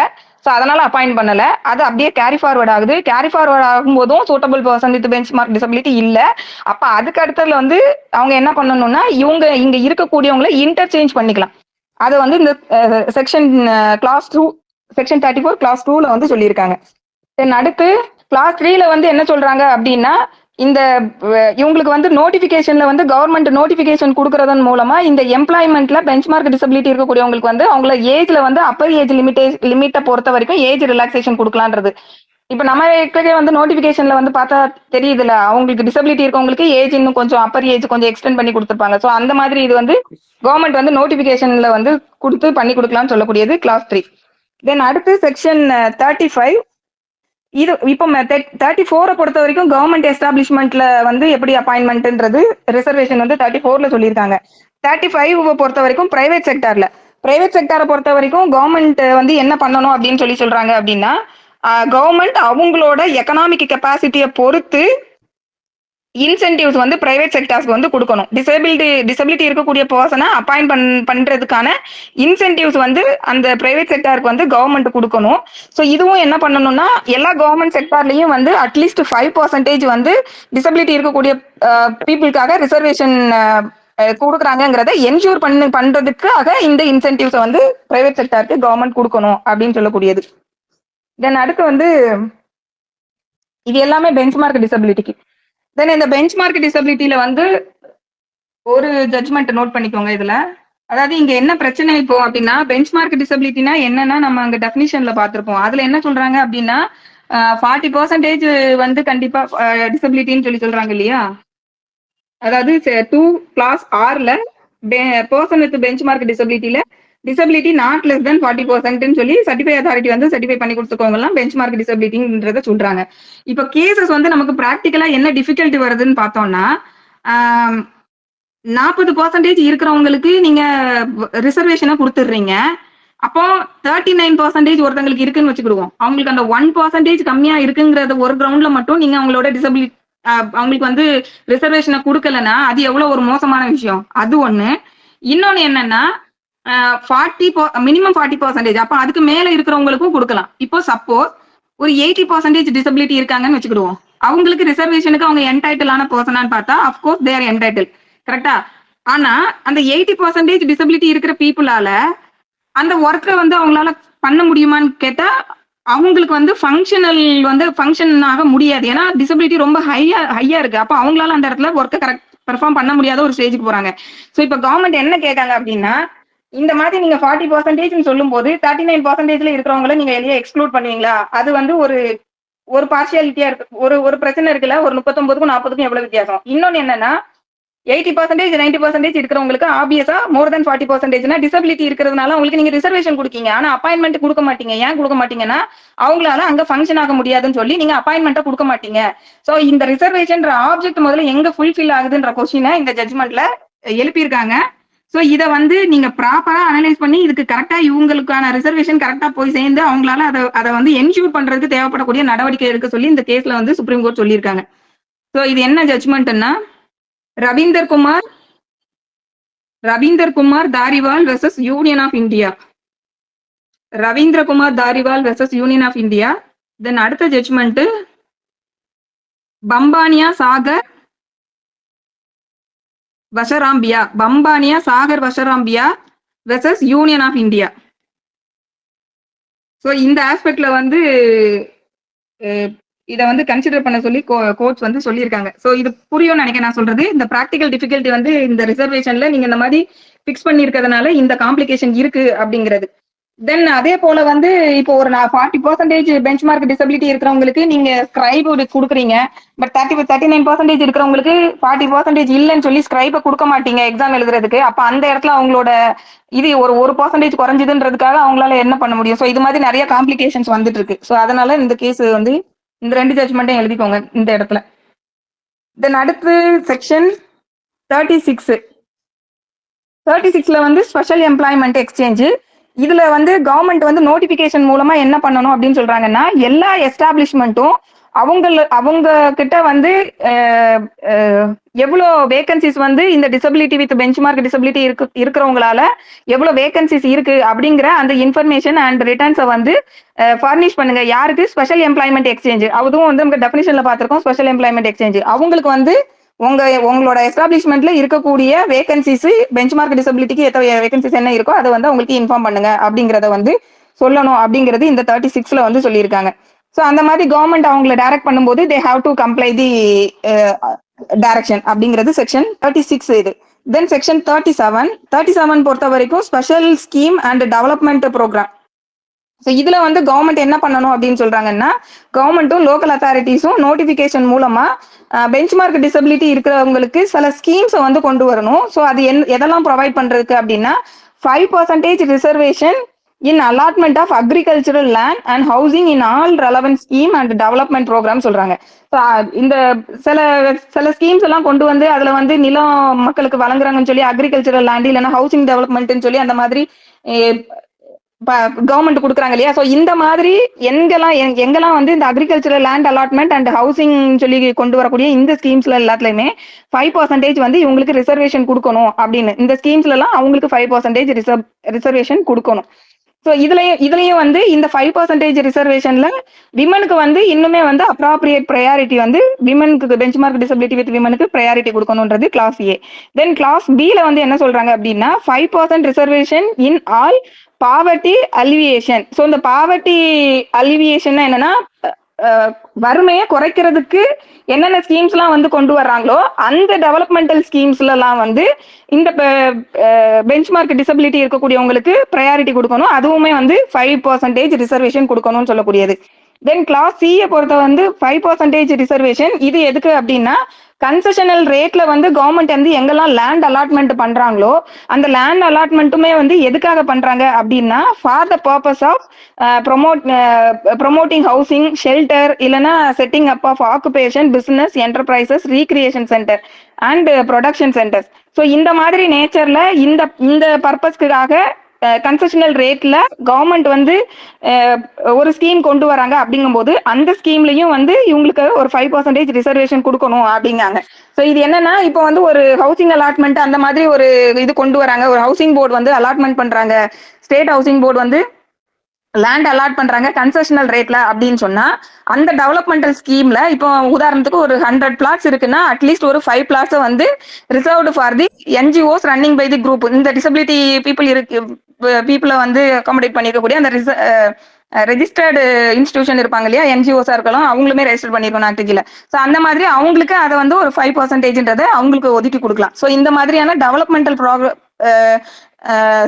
ஸோ அதனால அப்பாயிண்ட் பண்ணல. அது அப்படியே கேரி ஃபார்வர்ட் ஆகுது. கேரி ஃபார்வர்ட் ஆகும்போதும் suitable person with benchmark disability இல்ல. அப்ப அதுக்கு அடுத்ததுல வந்து அவங்க என்ன பண்ணணும்னா இவங்க இங்க இருக்கக்கூடியவங்களை இன்டர்சேஞ்ச் பண்ணிக்கலாம். அது வந்து இந்த செக்ஷன் கிளாஸ் 2 செக்ஷன் 34 கிளாஸ் 2ல வந்து சொல்லியிருக்காங்க. தென் அடுத்து கிளாஸ் 3ல வந்து என்ன சொல்றாங்க அப்படின்னா இந்த இவங்களுக்கு வந்து நோட்டிபிகேஷன்ல வந்து கவர்மெண்ட் நோட்டிபிகேஷன் கொடுக்கறதன் மூலமா இந்த எம்ப்ளாய்மெண்ட்ல பெஞ்ச்மார்க் டிசபிலிட்டி இருக்கக்கூடியவங்களுக்கு வந்து அவங்கள ஏஜ்ல வந்து அப்பர் ஏஜ் லிமிட்டை பொறுத்த வரைக்கும் ஏஜ் ரிலாக்ஸேஷன் கொடுக்கலான்றது. இப்ப நம்ம வந்து நோட்டிபிகேஷன்ல வந்து பார்த்தா தெரியுதுல, அவங்களுக்கு டிசபிலிட்டி இருக்கவங்களுக்கு ஏஜ் இன்னும் கொஞ்சம் அப்பர் ஏஜ் கொஞ்சம் எக்ஸ்டெண்ட் பண்ணி கொடுத்துருப்பாங்க. ஸோ அந்த மாதிரி இது வந்து கவர்மெண்ட் வந்து நோட்டிபிகேஷன்ல வந்து கொடுத்து பண்ணி கொடுக்கலாம்னு சொல்லக்கூடியது கிளாஸ் 3. தென் அடுத்து செக்ஷன் 35 இது இப்போ 34 பொறுத்த வரைக்கும் கவர்மெண்ட் எஸ்டாப்ளிஷ்மெண்ட்ல வந்து எப்படி அப்பாயின்மெண்ட்ன்றது ரிசர்வேஷன் வந்து 34ல சொல்லியிருக்காங்க. 35 பொறுத்த வரைக்கும் பிரைவேட் செக்டாரை பொறுத்த வரைக்கும் கவர்மெண்ட் வந்து என்ன பண்ணணும் அப்படின்னு சொல்றாங்க அப்படின்னா கவர்மெண்ட் அவங்களோட எக்கனாமிக் கெப்பாசிட்டியை பொறுத்து இன்சென்டிவ்ஸ் வந்து பிரைவேட் செக்டார்ஸ்க்கு வந்து கொடுக்கணும். டிசபிலிட்டி இருக்கக்கூடிய பர்சனை அப்பாயிண்ட் பண்றதுக்கான இன்சென்டிவ்ஸ் வந்து அந்த பிரைவேட் செக்டாருக்கு வந்து கவர்மெண்ட் கொடுக்கணும். ஸோ இதுவும் என்ன பண்ணணும்னா எல்லா கவர்மெண்ட் செக்டார்லயும் வந்து அட்லீஸ்ட் 5% வந்து டிசபிலிட்டி இருக்கக்கூடிய பீப்புளுக்காக ரிசர்வேஷன் கொடுக்குறாங்கிறத என்ஷூர் பண்றதுக்காக இந்த இன்சென்டிவ்ஸை வந்து பிரைவேட் செக்டாருக்கு கவர்மெண்ட் கொடுக்கணும் அப்படின்னு சொல்லக்கூடியது. தென் அடுத்து வந்து இது எல்லாமே பெஞ்ச்மார்க் டிசபிலிட்டிக்கு. தென் இந்த பெஞ்ச்மார்க் டிசபிலிட்டியில வந்து ஒரு ஜட்ஜ்மெண்ட் நோட் பண்ணிக்கோங்க இதுல. அதாவது இங்க என்ன பிரச்சனை இப்போ அப்படின்னா பெஞ்ச்மார்க் டிசபிலிட்டினா என்னன்னா நம்ம அங்க டெஃபினிஷன்ல பார்த்திருப்போம். அதுல என்ன சொல்றாங்க அப்படின்னா 40% வந்து கண்டிப்பா டிசபிலிட்டின்னு சொல்றாங்க இல்லையா. அதாவது 2 கிளாஸ் 6ல person with benchmark disability not less than 40% சொல்லி சர்டிஃபை அத்தாரிட்டி வந்து சர்டிஃபை பண்ணி கொடுத்துக்கோங்க எல்லாம் பெஞ்ச்மார்க் டிசபிலிட்டின்றத சொல்றாங்க. இப்போ கேசஸ் வந்து நமக்கு பிராக்டிக்கலா என்ன டிஃபிகல்ட்டி வருதுன்னு பார்த்தோம்னா 40% இருக்கிறவங்களுக்கு நீங்க ரிசர்வேஷனை கொடுத்துடுறீங்க. அப்போ 39% ஒருத்தங்களுக்கு இருக்குன்னு வச்சுக்கிடுவோம். அவங்களுக்கு அந்த 1% கம்மியா இருக்குங்கிறத ஒரு கிரவுண்ட்ல மட்டும் நீங்க அவங்களோட டிசபிலிட்டி அவங்களுக்கு வந்து ரிசர்வேஷனை கொடுக்கலன்னா அது எவ்வளவு ஒரு மோசமான விஷயம். அது ஒண்ணு. இன்னொன்னு என்னன்னா மினிமம் 40%, அப்ப அதுக்கு மேல இருக்கிறவங்களுக்கும் கொடுக்கலாம். இப்போ சப்போஸ் ஒரு 80% டிசபிலிட்டி இருக்காங்கன்னு வச்சுக்கிடுவோம். அவங்களுக்கு ரிசர்வேஷனுக்கு அவங்க என்டைட்டிலான பர்சனான்னு பார்த்தா அப்கோர்ஸ் தேர் என்டைட்டில், கரெக்டா. ஆனா அந்த 80% டிசபிலிட்டி இருக்கிற பீப்புளால அந்த ஒர்க்கை வந்து அவங்களால பண்ண முடியுமான்னு கேட்டா அவங்களுக்கு வந்து ஃபங்க்ஷன் ஆக முடியாது. ஏன்னா டிசபிலிட்டி ரொம்ப ஹையா இருக்கு. அப்ப அவங்களால அந்த இடத்துல ஒர்க்கை கரெக்ட் பெர்ஃபார்ம் பண்ண முடியாத ஒரு ஸ்டேஜுக்கு போறாங்க. ஸோ இப்ப கவர்மெண்ட் என்ன கேட்காங்க அப்படின்னா இந்த மாதிரி நீங்க 40% சொல்லும் போது 39% இருக்கிறவங்களை நீங்க வெளியே எக்ஸ்க்ளூட் பண்ணுவீங்களா? அது வந்து ஒரு பார்ஷியாலிட்டியா இருக்கு. ஒரு பிரச்சனை இருக்குல்ல, ஒரு 39க்கும் 40க்கும் எவ்வளவு வித்தியாசம். இன்னொன்னு என்னன்னா 80% 90% இருக்கிறவங்களுக்கு ஆப்வியஸா மோர் தென் 40% டிசபிலிட்டி இருக்கிறதுனால அவங்களுக்கு நீங்க ரிசர்வேஷன் கொடுக்கீங்க. ஆனா அப்பாயின்மெண்ட் கொடுக்க மாட்டீங்க. ஏன் கொடுக்க மாட்டீங்கன்னா அவங்களால அங்க ஃபங்க்ஷன் ஆக முடியாதுன்னு சொல்லி நீங்க அப்பாயின்மெண்ட்டை கொடுக்க மாட்டீங்க. சோ இந்த ரிசர்வேஷன் ஆப்ஜெக்ட் முதல்ல எங்க ஃபுல்ஃபில் ஆகுதுன்ற கொஸ்டினை இந்த ஜட்ஜ்மெண்ட்ல எழுப்பியிருக்காங்க. சோ இதை வந்து நீங்க ப்ராப்பரா அனலைஸ் பண்ணி இதுக்கு கரெக்டா இவங்களுக்கான ரிசர்வேஷன் கரெக்டா போய் சேர்ந்து அவங்களால அதை வந்து என்ஷூர் பண்றதுக்கு தேவைப்படக்கூடிய நடவடிக்கை எடுக்க சொல்லி இந்த கேஸ்ல வந்து சுப்ரீம் கோர்ட் சொல்லியிருக்காங்க. சோ இது என்ன ஜட்ஜ்மெண்ட்னா Ravinder Kumar Ravinder Kumar Dhariwal versus union of India. Ravindra Kumar Dhariwal versus union of India. Then அடுத்த judgment Bambhaniya Sagar Vasharambhiya. Bambhaniya Sagar Vasharambhiya versus union of India. So இந்த ஆஸ்பெக்ட்ல வந்து இதை வந்து கன்சிடர் பண்ண சொல்லி கோர்ட்ஸ் வந்து சொல்லியிருக்காங்க. ஸோ இது புரியும்னு நினைக்கிறேன் நான் சொல்றது. இந்த ப்ராக்டிகல் டிஃபிகல்ட்டி வந்து இந்த ரிசர்வேஷன்ல நீங்க இந்த மாதிரி பிக்ஸ் பண்ணிருக்கிறதுனால இந்த காம்ப்ளிகேஷன் இருக்கு அப்படிங்கிறது. தென் அதே போல வந்து இப்போ ஒரு 40% பெஞ்ச் மார்க் டிசபிலிட்டி இருக்கிறவங்களுக்கு நீங்க ஸ்கிரைப் கொடுக்குறீங்க. பட் 39% இருக்கிறவங்களுக்கு 40% இல்லைன்னு சொல்லி ஸ்கிரைபை கொடுக்க மாட்டீங்க எக்ஸாம் எழுதுறதுக்கு. அப்ப அந்த இடத்துல அவங்களோட இது ஒரு % குறைஞ்சதுன்றதுக்காக அவங்களால என்ன பண்ண முடியும்? ஸோ இது மாதிரி நிறைய காம்ப்ளிகேஷன்ஸ் வந்துட்டு இருக்கு. ஸோ அதனால இந்த கேஸ் வந்து இந்த 2 ஜட்ஜ்மெண்ட்டையும் எழுதிக்கோங்க இந்த இடத்துல. தென் அடுத்து செக்ஷன் 36 வந்து ஸ்பெஷல் எம்ப்ளாய்மெண்ட் எக்ஸ்சேஞ்ச். இதுல வந்து கவர்மெண்ட் வந்து நோட்டிபிகேஷன் மூலமா என்ன பண்ணணும் அப்படின்னு சொல்றாங்கன்னா, எல்லா எஸ்டாப்ளிஷ்மெண்ட்டும் அவங்க கிட்ட வந்து எவ்வளோ வேகன்சிஸ் வந்து இந்த disability with benchmark disability இருக்கிறவங்களால எவ்வளவு வேகன்சிஸ் இருக்கு அப்படிங்கிற அந்த இன்ஃபர்மேஷன் அண்ட் ரிட்டர்ன்ஸை வந்து ஃபர்னிஷ் பண்ணுங்க. யாருக்கு? Special employment exchange. அதுவும் வந்து நமக்கு டெஃபினிஷன்ல பார்த்திருக்கோம். ஸ்பெஷல் எம்ப்ளாய்மெண்ட் எக்ஸ்சேஞ்ச் அவங்களுக்கு வந்து உங்களோட எஸ்டாப்ளிஷ்மெண்ட்ல இருக்கக்கூடிய வேகன்சிஸ் பெஞ்ச் மார்க் டிசபிலிட்டிக்கு எத்தனை வேகன்சிஸ் என்ன இருக்கோ அதை வந்து அவங்களுக்கு இன்ஃபார்ம் பண்ணுங்க அப்படிங்கறத வந்து சொல்லணும் அப்படிங்கிறது இந்த 36 வந்து சொல்லியிருக்காங்க. ஸோ அந்த மாதிரி கவர்மெண்ட் அவங்களை டைரக்ட் பண்ணும்போது they have to comply the direction அப்படிங்கிறது செக்ஷன் 36 இது. தென் செக்ஷன் 37 பொறுத்த வரைக்கும் special scheme and development programme. So இதுல வந்து கவர்மெண்ட் என்ன பண்ணணும் அப்படின்னு சொல்றாங்கன்னா, கவர்மெண்ட்டும் லோக்கல் அத்தாரிட்டிஸும் நோட்டிபிகேஷன் மூலமா பெஞ்ச் மார்க் டிசபிலிட்டி இருக்கிறவங்களுக்கு சில ஸ்கீம்ஸை வந்து கொண்டு வரணும். ஸோ அது எதெல்லாம் ப்ரொவைட் பண்றதுக்கு அப்படின்னா, 5% reservation in allotment of agricultural land and housing in all relevant scheme and development program சொல்றாங்க. இந்த சில ஸ்கீம்ஸ் எல்லாம் கொண்டு வந்து அதுல வந்து நிலம் மக்களுக்கு வழங்குறாங்கன்னு சொல்லி அக்ரிகல்ச்சரல் லேண்ட் இல்லைன்னா ஹவுசிங் டெவலப்மெண்ட்னு சொல்லி அந்த மாதிரி கவர்மெண்ட் கொடுக்குறாங்க இல்லையா. ஸோ இந்த மாதிரி எங்கெல்லாம் வந்து இந்த agricultural land allotment and housing சொல்லி கொண்டு வரக்கூடிய இந்த ஸ்கீம்ஸ்ல எல்லாத்துலயுமே 5% வந்து இவங்களுக்கு ரிசர்வேஷன் கொடுக்கணும் அப்படின்னு இந்த ஸ்கீம்ஸ்ல எல்லாம் அவங்களுக்கு 5% ரிசர்வேஷன் கொடுக்கணும். ஸோ இதுலயும் வந்து இந்த 5% ரிசர்வேஷன்ல விமனுக்கு வந்து இன்னுமே வந்து அப்ராப்ரியேட் ப்ரையாரிட்டி வந்து விமனுக்கு பெஞ்ச் மார்க் டிசபிலிட்டி வித் விமனுக்கு ப்ரையாரிட்டி கொடுக்கணும்ன்றது கிளாஸ் ஏ. தென் கிளாஸ் பில வந்து என்ன சொல்றாங்க அப்படின்னா, 5% reservation in all poverty alleviation. So இந்த பாவர்ட்டி அலிவியேஷன் என்னன்னா, வறுமையை குறைக்கிறதுக்கு என்னென்ன ஸ்கீம்ஸ் எல்லாம் வந்து கொண்டு வர்றாங்களோ அந்த டெவலப்மெண்டல் ஸ்கீம்ஸ்ல எல்லாம் வந்து இந்த பெஞ்ச் மார்க் டிசபிலிட்டி இருக்கக்கூடியவங்களுக்கு ப்ரையாரிட்டி கொடுக்கணும். அதுவுமே வந்து 5% ரிசர்வேஷன் கொடுக்கணும்னு சொல்லக்கூடியது. தென் கிளாஸ் சியை பொறுத்த வந்து 5% ரிசர்வேஷன். இது எதுக்கு அப்படின்னா, கன்செஷனல் ரேட்ல வந்து கவர்மெண்ட் வந்து எங்கெல்லாம் லேண்ட் அலாட்மெண்ட் பண்றாங்களோ அந்த லேண்ட் அலாட்மெண்ட்டுமே வந்து எதுக்காக பண்றாங்க அப்படின்னா, for the purpose of promoting housing, shelter இல்லைன்னா setting up of occupation, business, enterprises, recreation centre and production centres. So இந்த மாதிரி நேச்சர்ல இந்த பர்பஸ்க்காக கன்செஷனல் ரேட்ல கவர்மெண்ட் வந்து ஒரு ஸ்கீம் கொண்டு வராங்க. அப்படிங்கும்போது அந்த ஸ்கீம்லயும் வந்து இவங்களுக்கு ஒரு 5% ரிசர்வேஷன் கொடுக்கணும் அப்படிங்காங்க. ஸோ இது என்னன்னா, இப்போ வந்து ஒரு ஹவுசிங் அலாட்மெண்ட் அந்த மாதிரி ஒரு இது கொண்டு வராங்க. ஒரு ஹவுசிங் போர்டு வந்து அலாட்மெண்ட் பண்றாங்க, ஸ்டேட் ஹவுசிங் போர்டு வந்து லேண்ட் அலாட் பண்றாங்க கன்செஷனல் ரேட்ல அப்படின்னு சொன்னா, அந்த டெவலப்மெண்டல் ஸ்கீம்ல இப்போ உதாரணத்துக்கு ஒரு 100 பிளாட்ஸ் இருக்குன்னா அட்லீஸ்ட் ஒரு 5 பிளாட்ஸ் வந்து reserved for the NGOs running by the group. இந்த டிசபிலிட்டி பீப்புளை வந்து அகாமடேட் பண்ணிருக்கக்கூடிய அந்த ரெஜிஸ்டர்டு இன்ஸ்டிடியூஷன் இருப்பாங்க இல்லையா, என்ஜிஓஸா இருக்கலாம், அவங்களுமே ரெஜிஸ்டர் பண்ணிருக்கணும் ஆக்டிவிட்டியில. ஸோ அந்த மாதிரி அவங்களுக்கு அதை வந்து ஒரு 5%ன்றதை அவங்களுக்கு ஒதுக்கி கொடுக்கலாம். ஸோ இந்த மாதிரியான டெவலப்மெண்டல்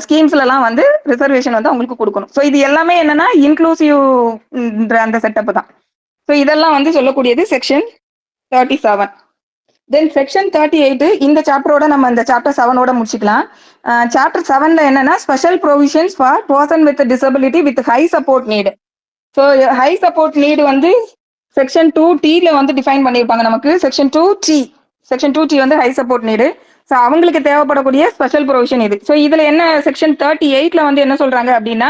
ஸ்கீம்ஸ்ல எல்லாம் வந்து ரிசர்வேஷன் வந்து அவங்களுக்கு கொடுக்கணும். ஸோ இது எல்லாமே என்னன்னா இன்க்ளூசிவ் அந்த செட்டப் தான். ஸோ இதெல்லாம் வந்து சொல்லக்கூடியது செக்ஷன் 37. தென் செக்ஷன் 38 இந்த சாப்டரோட நம்ம இந்த சாப்டர் 7ஓட முடிச்சுக்கலாம். சாப்டர் 7ல என்னன்னா, special provisions for person with disability with high support need. So high support need வந்து செக்ஷன் 2Tல வந்து டிஃபைன் பண்ணியிருப்பாங்க நமக்கு. செக்ஷன் 2T வந்து ஹை சப்போர்ட் நீடு. ஸோ அவங்களுக்கு தேவைப்படக்கூடிய ஸ்பெஷல் ப்ரொவிஷன் இது. ஸோ இதுல என்ன செக்ஷன் 38ல வந்து என்ன சொல்றாங்க அப்படின்னா,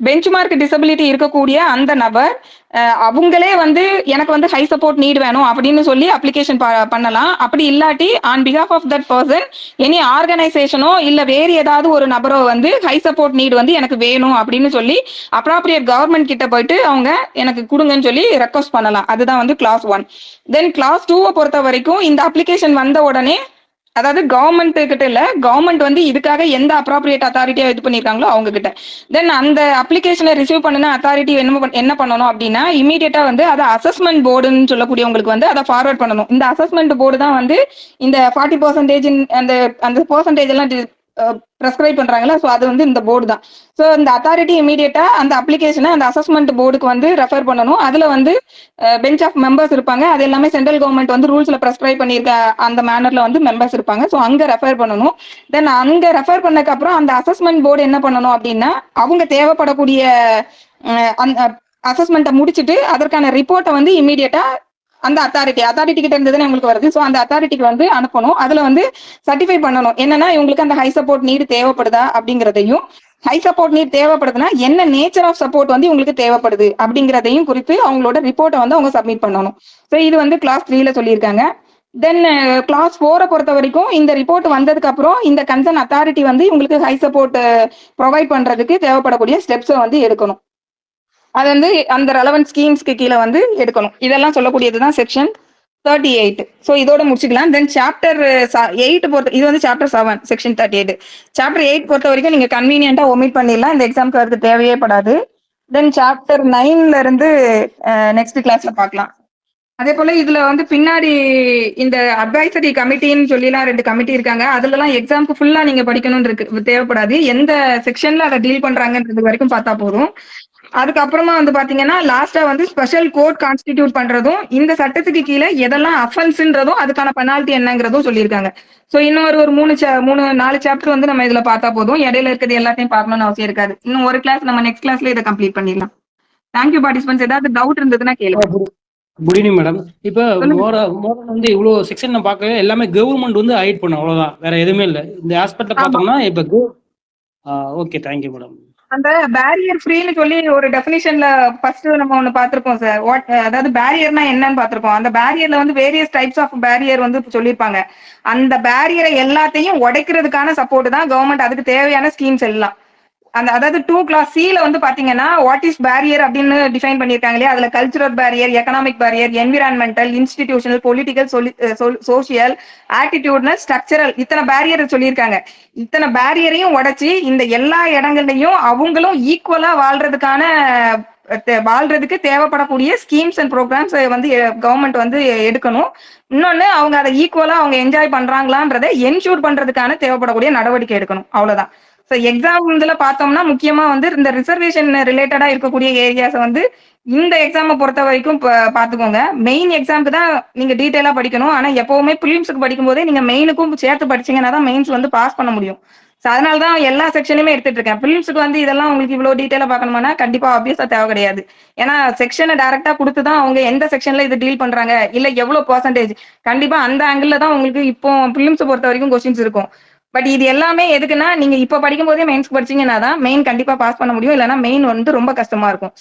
பெஞ்ச் மார்க் டிசபிலிட்டி இருக்கக்கூடிய அந்த நபர் அவங்களே வந்து எனக்கு வந்து ஹை சப்போர்ட் நீட் வேணும் அப்படின்னு சொல்லி அப்ளிகேஷன் பண்ணலாம். அப்படி இல்லாட்டி on behalf of that person any ஆர்கனைசேஷனோ இல்ல வேறு ஏதாவது ஒரு நபரோ வந்து ஹை சப்போர்ட் நீட் வந்து எனக்கு வேணும் அப்படின்னு சொல்லி அப்ராப்ரியேட் கவர்மெண்ட் கிட்ட போயிட்டு அவங்க எனக்கு கொடுங்கன்னு சொல்லி ரெக்வஸ்ட் பண்ணலாம். அதுதான் வந்து கிளாஸ் 1. தென் கிளாஸ் 2 பொறுத்த வரைக்கும் இந்த அப்ளிகேஷன் வந்த உடனே, அதாவது கவர்மெண்ட் கிட்ட இல்ல, கவர்மெண்ட் வந்து இதுக்காக எந்த அப்ராப்ரியேட் அத்தாரிட்டியா இது பண்ணிருக்காங்களோ அவங்க கிட்ட. தென் அந்த அப்ளிகேஷனை ரிசீவ் பண்ண அத்தாரிட்டி என்ன பண்ணணும் அப்படின்னா, இமீடியட்டா வந்து அதை அசஸ்மெண்ட் போர்டுன்னு சொல்லக்கூடியவங்களுக்கு வந்து அதை ஃபார்வர்ட் பண்ணணும். இந்த அசஸ்மெண்ட் போர்டு தான் வந்து இந்த 40% அந்த அந்த பெர்சன்டேஜ் எல்லாம் ப்ரெஸ்கிரைப் பண்றாங்களா, ஸோ அது வந்து இந்த போர்டு தான். ஸோ இந்த அத்தாரிட்டி இமீடியட்டா அந்த அப்ளிகேஷனை அந்த அசஸ்மெண்ட் போர்டுக்கு வந்து ரெஃபர் பண்ணணும். அதுல வந்து பெஞ்ச் ஆஃப் மெம்பர்ஸ் இருப்பாங்க. அது எல்லாமே சென்ட்ரல் கவர்மெண்ட் வந்து ரூல்ஸ்ல ப்ரெஸ்கிரைப் பண்ணியிருக்க அந்த மேனர்ல வந்து மெம்பர்ஸ் இருப்பாங்க. ஸோ அங்க ரெஃபர் பண்ணணும். தென் அங்க ரெஃபர் பண்ணதுக்கு அப்புறம் அந்த அசஸ்மெண்ட் போர்டு என்ன பண்ணணும் அப்படின்னா, அவங்க தேவைப்படக்கூடிய அந்த அசஸ்மெண்ட்டை முடிச்சுட்டு அதற்கான ரிப்போர்ட்டை வந்து இமீடியட்டா அந்த அத்தாரிட்டி கிட்ட இருந்ததுன்னு உங்களுக்கு வருது. ஸோ அந்த அத்தாரிட்டிக்கு வந்து அனுப்பணும். அதுல வந்து சர்டிஃபை பண்ணணும் என்னன்னா இவங்களுக்கு அந்த ஹை சப்போர்ட் நீடு தேவைப்படுதா அப்படிங்கிறதையும், ஹை சப்போர்ட் நீட் தேவைப்படுதுன்னா என்ன நேச்சர் ஆஃப் சப்போர்ட் வந்து உங்களுக்கு தேவைப்படுது அப்படிங்கிறதையும் குறித்து அவங்களோட ரிப்போர்ட்டை வந்து அவங்க சப்மிட் பண்ணணும். ஸோ இது வந்து கிளாஸ் 3ல சொல்லியிருக்காங்க. தென் கிளாஸ் 4 பொறுத்த வரைக்கும் இந்த ரிப்போர்ட் வந்ததுக்கு அப்புறம் இந்த கன்சர்ன் அத்தாரிட்டி வந்து இவங்களுக்கு ஹை சப்போர்ட் ப்ரொவைட் பண்றதுக்கு தேவைப்படக்கூடிய ஸ்டெப்ஸை வந்து எடுக்கணும். அது வந்து அந்த ரெலவென்ட் ஸ்கீம்ஸ்க்கு கீழே வந்து எடுக்கணும். இதெல்லாம் சொல்லக்கூடியதுதான் செக்ஷன் 38. ஸோ இதோட முடிச்சுக்கலாம். தென் சாப்டர் 8 பொறுத்த இது வந்து சாப்டர் 7 செக்ஷன் 38. சாப்டர் 8 பொறுத்த வரைக்கும் நீங்க கன்வீனியன்ட்டா ஒமிட் பண்ணிடலாம். இந்த எக்ஸாம்க்கு அதுக்கு தேவையே படாது. தென் சாப்டர் 9ல இருந்து நெக்ஸ்ட் கிளாஸ்ல பார்க்கலாம். அதே போல இதுல வந்து பின்னாடி இந்த அட்வைசரி கமிட்டின்னு சொல்லிலாம் 2 கமிட்டி இருக்காங்க. அதுலலாம் எக்ஸாம்க்கு ஃபுல்லா நீங்க படிக்கணும்னு இருக்கு தேவைப்படாது. எந்த செக்ஷன்ல அதை டீல் பண்றாங்கன்றது வரைக்கும் பார்த்தா போதும். அதுக்கப்புறமா வந்து பாத்தீங்கன்னா லாஸ்டா வந்து ஸ்பெஷல் கோர்ட் கான்ஸ்டிடியூட் பண்றதும், இந்த சட்டத்துக்கு கீழே எதெல்லாம் அஃபென்ஸ்ன்றதும் அதுக்கான பெனால்ட்டி என்னங்கிறதும் சொல்லியிருக்காங்க. ஸோ இன்னொரு ஒரு 4 சாப்டர் வந்து நம்ம இதுல பார்த்தா போதும். இடையில இருக்கிறது எல்லாத்தையும் பார்க்கணும்னு அவசியம் இருக்காது. இன்னும் ஒரு கிளாஸ் நம்ம நெக்ஸ்ட் கிளாஸ்ல இதை கம்ப்ளீட் பண்ணிடலாம். Thank you participants. ஏதாவது டவுட் இருந்ததுன்னா கேளுங்க. Good evening madam. இப்போ மோரன் வந்து இவ்வளோ செக்ஷன் நான் பார்க்கவே எல்லாமே கவர்மெண்ட் வந்து ஹைட் பண்ணும், அவ்வளோதான், வேற எதுவுமே இல்லை. இந்த ஆஸ்பெக்ட்ல பார்த்தோம்னா இப்போ ஓகே, தேங்க்யூ மேடம். அந்த பேரியர் ஃப்ரீன்னு சொல்லி ஒரு டெஃபினிஷன்ல ஃபர்ஸ்ட் நம்ம ஒண்ணு பாத்திருக்கோம் சார். அதாவது பேரியர்னா என்னன்னு பாத்திருக்கோம். அந்த பேரியர்ல வந்து வேரியஸ் டைப்ஸ் ஆஃப் பேரியர் வந்து சொல்லியிருப்பாங்க. அந்த பேரியரை எல்லாத்தையும் உடைக்கிறதுக்கான சப்போர்ட் தான் கவர்மெண்ட், அதுக்கு தேவையான ஸ்கீம்ஸ் எல்லாம். அதாவது 2 கிளாஸ் C-ல வந்து பாத்தீங்கன்னா வாட் இஸ் பேரியர் அப்படின்னு டிஃபைன் பண்ணிருக்காங்க இல்லையா. அதுல cultural barrier, economic barrier, environmental, institutional, political, social, attitudinal, structural, இத்தனை பேரியர் சொல்லியிருக்காங்க. இத்தனை பேரியரையும் உடைச்சு இந்த எல்லா இடங்கள்லயும் அவங்களும் ஈக்குவலா வாழ்றதுக்கு தேவைப்படக்கூடிய ஸ்கீம்ஸ் அண்ட் ப்ரோக்ராம்ஸ் வந்து கவர்மெண்ட் வந்து எடுக்கணும். இன்னொன்னு அவங்க அதை ஈக்குவலா அவங்க என்ஜாய் பண்றாங்களான்றதை என்ஷூர் பண்றதுக்கான தேவைப்படக்கூடிய நடவடிக்கை எடுக்கணும். அவ்வளவுதான். ஸோ எக்ஸாம் இதுல பார்த்தோம்னா முக்கியமா வந்து இந்த ரிசர்வேஷன் ரிலேட்டடா இருக்கக்கூடிய ஏரியாஸை வந்து இந்த எக்ஸாமை பொறுத்த வரைக்கும் பாத்துக்கோங்க. மெயின் எக்ஸாமுக்கு தான் நீங்க டீட்டெயிலா படிக்கணும். ஆனா எப்பவுமே பிலிம்ஸுக்கு படிக்கும் போதே நீங்க மெயினுக்கும் சேர்த்து படிச்சீங்கன்னா தான் மெயின்ஸ் வந்து பாஸ் பண்ண முடியும். ஸோ அதனால தான் எல்லா செக்ஷனுமே எடுத்துட்டு இருக்கேன். பிலிம்ஸுக்கு வந்து இதெல்லாம் உங்களுக்கு இவ்வளவு டீட்டெயிலா பார்க்கணுமானா கண்டிப்பா ஆப்வியஸா தேவை கிடையாது. ஏன்னா செக்ஷனை டைரக்டா கொடுத்து தான் அவங்க எந்த செக்ஷன்ல இது டீல் பண்றாங்க, இல்ல எவ்வளவு பெர்சன்டேஜ், கண்டிப்பா அந்த ஆங்கிள் தான் உங்களுக்கு இப்போ பிலிம்ஸ் பொறுத்த வரைக்கும் கொஸ்டின்ஸ் இருக்கும். பட் இது எல்லாமே எதுக்குன்னா நீங்க இப்ப படிக்கும் போதே மெயின்ஸ்க்கு படிச்சீங்கன்னா தான் மெயின் கண்டிப்பா பாஸ் பண்ண முடியும். இல்லைன்னா மெயின் வந்து ரொம்ப கஷ்டமா இருக்கும்.